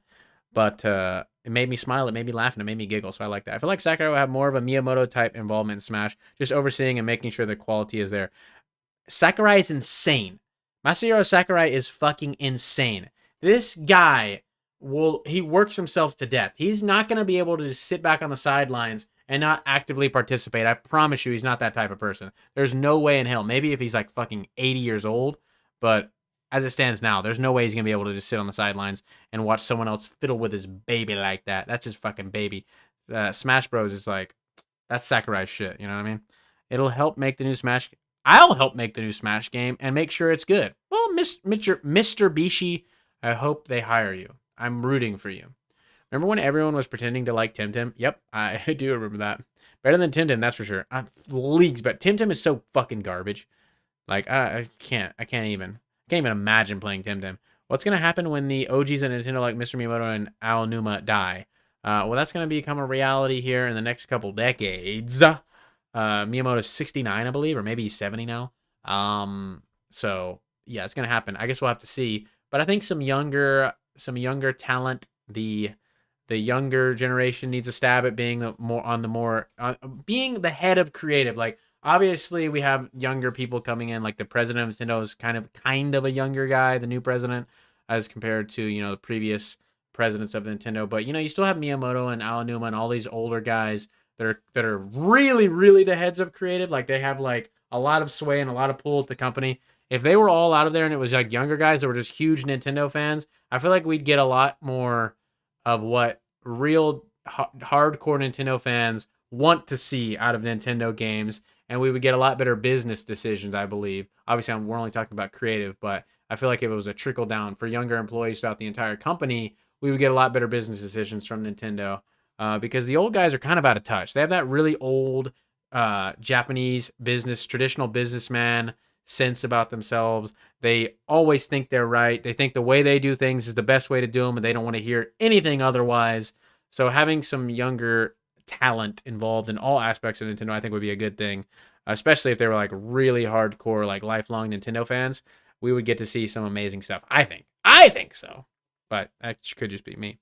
Speaker 1: But it made me smile, it made me laugh, and it made me giggle. So I like that. I feel like Sakurai will have more of a Miyamoto type involvement in Smash, just overseeing and making sure the quality is there. Sakurai is insane. Masahiro Sakurai is fucking insane. This guy he works himself to death. He's not gonna be able to just sit back on the sidelines and not actively participate. I promise you, he's not that type of person. There's no way in hell. Maybe if he's like fucking 80 years old, but as it stands now, there's no way he's gonna be able to just sit on the sidelines and watch someone else fiddle with his baby like that. That's his fucking baby. Smash Bros is like, that's Sakurai's shit. You know what I mean? It'll help make the new Smash. I'll help make the new Smash game and make sure it's good. Well, Mr. Bishi, I hope they hire you. I'm rooting for you. Remember when everyone was pretending to like Tim? Yep, I do remember that. Better than Tim, that's for sure. Leagues, but Tim is so fucking garbage. Like, I can't even imagine playing Tim. What's going to happen when the OGs at Nintendo like Mr. Miyamoto and Aonuma die? Well, that's going to become a reality here in the next couple decades. Miyamoto's 69, I believe, or maybe he's 70 now. So, yeah, it's going to happen. I guess we'll have to see. But I think some younger talent, the younger generation needs a stab at being being the head of creative. Like, obviously, we have younger people coming in, like the president of Nintendo is kind of a younger guy, the new president, as compared to, the previous presidents of Nintendo. But, you still have Miyamoto and Aonuma and all these older guys that are really, really the heads of creative. Like, they have, like, a lot of sway and a lot of pull at the company. If they were all out of there and it was, like, younger guys that were just huge Nintendo fans, I feel like we'd get a lot more of what real hardcore Nintendo fans want to see out of Nintendo games, and we would get a lot better business decisions, I believe. Obviously, we're only talking about creative, but I feel like if it was a trickle down for younger employees throughout the entire company, we would get a lot better business decisions from Nintendo, because the old guys are kind of out of touch. They have that really old Japanese traditional businessman sense about themselves. They always think they're right. They think the way they do things is the best way to do them, and they don't want to hear anything otherwise. So having some younger talent involved in all aspects of Nintendo, I think would be a good thing, especially if they were like really hardcore, like lifelong Nintendo fans. We would get to see some amazing stuff. I think so, but that could just be me.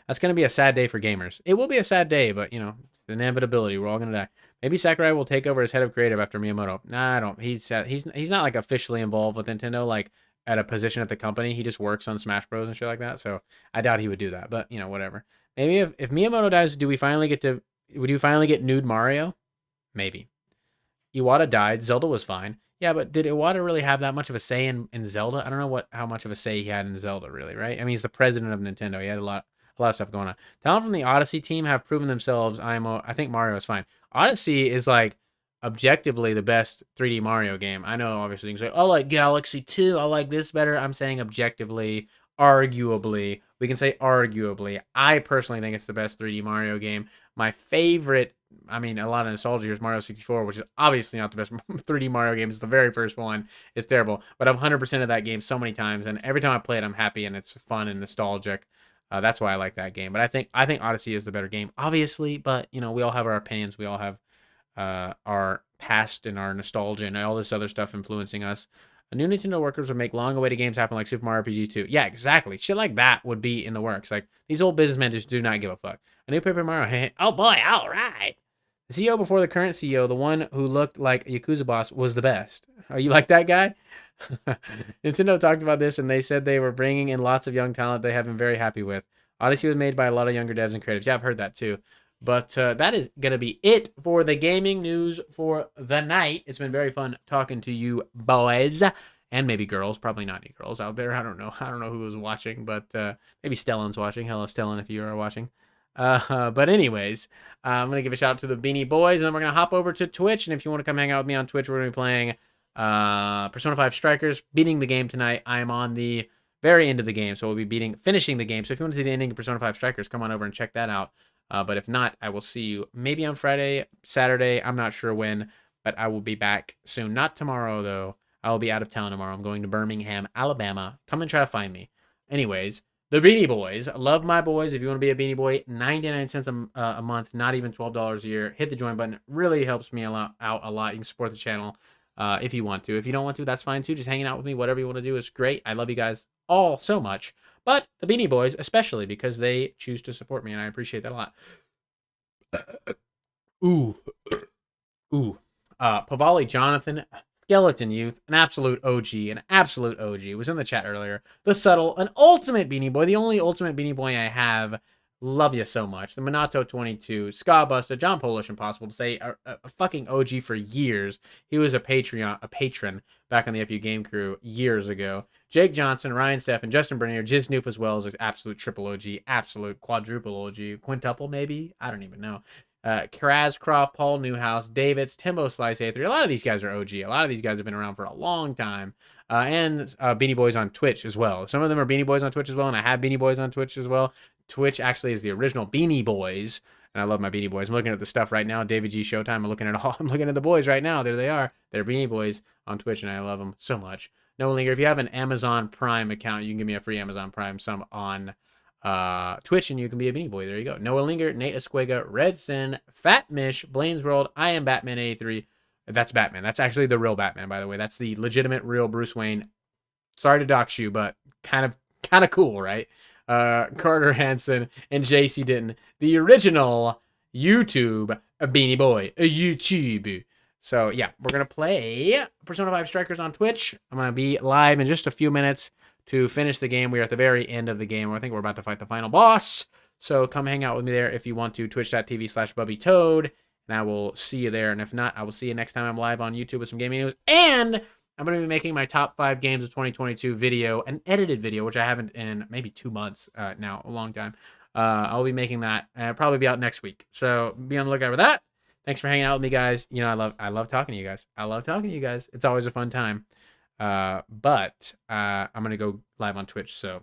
Speaker 1: That's going to be a sad day for gamers. It will be a sad day, but it's inevitability. We're all going to die. Maybe Sakurai will take over as head of creative after Miyamoto. Nah, I don't. He's not like officially involved with Nintendo, like at a position at the company. He just works on Smash Bros. And shit like that. So I doubt he would do that. But whatever. Maybe if Miyamoto dies, would you finally get nude Mario? Maybe. Iwata died. Zelda was fine. Yeah, but did Iwata really have that much of a say in Zelda? I don't know how much of a say he had in Zelda, really, right? I mean, he's the president of Nintendo. He had a lot of stuff going on. Talent from the Odyssey team have proven themselves. I think Mario is fine. Odyssey is like objectively the best 3D Mario game. I know, obviously, you can say, "Oh, like Galaxy 2, I like this better." I'm saying objectively, arguably. We can say arguably. I personally think it's the best 3D Mario game. My favorite, I mean, a lot of nostalgia is Mario 64, which is obviously not the best 3D Mario game. It's the very first one. It's terrible. But I've 100% of that game so many times, and every time I play it, I'm happy, and it's fun and nostalgic. That's why I like that game. But I think Odyssey is the better game, obviously. But we all have our opinions. We all have our past and our nostalgia and all this other stuff influencing us. New Nintendo workers would make long-awaited games happen like Super Mario RPG 2. Yeah, exactly. Shit like that would be in the works. Like, these old businessmen just do not give a fuck. A new Paper Mario. Hey, oh boy, all right. The CEO before the current CEO, the one who looked like a Yakuza boss, was the best. Are you like that guy? Nintendo talked about this, and they said they were bringing in lots of young talent they have been very happy with. Odyssey was made by a lot of younger devs and creatives. Yeah, I've heard that too. But that is going to be it for the gaming news for the night. It's been very fun talking to you boys and maybe girls. Probably not any girls out there. I don't know who was watching, but maybe Stellan's watching. Hello, Stellan, if you are watching. But anyways, I'm going to give a shout out to the Beanie Boys, and then we're going to hop over to Twitch. And if you want to come hang out with me on Twitch, we're going to be playing Persona 5 Strikers, beating the game tonight. I am on the very end of the game, so we'll be finishing the game. So if you want to see the ending of Persona 5 Strikers, come on over and check that out. But if not, I will see you maybe on Friday, Saturday. I'm not sure when, but I will be back soon. Not tomorrow, though. I will be out of town tomorrow. I'm going to Birmingham, Alabama. Come and try to find me. Anyways, the Beanie Boys. Love my boys. If you want to be a Beanie Boy, 99 cents a month, not even $12 a year. Hit the join button. It really helps me out a lot. You can support the channel if you want to. If you don't want to, that's fine too. Just hanging out with me, whatever you want to do is great. I love you guys all so much. But the Beanie Boys, especially, because they choose to support me, and I appreciate that a lot. Ooh. Pavali Jonathan, Skeleton Youth, an absolute OG, was in the chat earlier. The Subtle, an ultimate Beanie Boy, the only ultimate Beanie Boy I have. Love you so much. The Minato 22, Ska Busta, John Polish, impossible to say, a fucking OG for years. He was a patron back on the FU Game Crew years ago. Jake Johnson, Ryan Steffen, Justin Bernier, Jiz Snoop as well as an absolute triple OG, absolute quadruple OG, quintuple maybe? I don't even know. Krazcroft, Paul Newhouse, Davids, Timbo Slice A3. A lot of these guys are OG. A lot of these guys have been around for a long time. And Beanie Boys on Twitch as well. Some of them are Beanie Boys on Twitch as well, and I have Beanie Boys on Twitch as well. Twitch actually is the original Beanie Boys, and I love my Beanie Boys. I'm looking at the stuff right now. David G Showtime. I'm looking at the boys right now. There they are. They're Beanie Boys on Twitch, and I love them so much. Noah Linger, if you have an Amazon Prime account, you can give me a free Amazon Prime sub on Twitch, and you can be a Beanie Boy. There you go. Noah Linger, Nate Esquega, Redson, Fat Mish, Blaine's World, I am Batman 83. That's Batman. That's actually the real Batman, by the way. That's the legitimate, real Bruce Wayne. Sorry to dox you, but kind of cool, right? Carter Hansen and JC Denton, the original YouTube Beanie Boy, a YouTube. So yeah, we're gonna play Persona 5 Strikers on Twitch. I'm gonna be live in just a few minutes to finish the game. We are at the very end of the game. I think we're about to fight the final boss. So come hang out with me there if you want to. Twitch.tv/BubbyToad. And I will see you there. And if not, I will see you next time I'm live on YouTube with some gaming news. And I'm going to be making my top 5 games of 2022 video, an edited video, which I haven't in maybe 2 months now, a long time. I'll be making that. Probably be out next week. So be on the lookout for that. Thanks for hanging out with me, guys. You know, I love talking to you guys. I love talking to you guys. It's always a fun time. But I'm going to go live on Twitch. So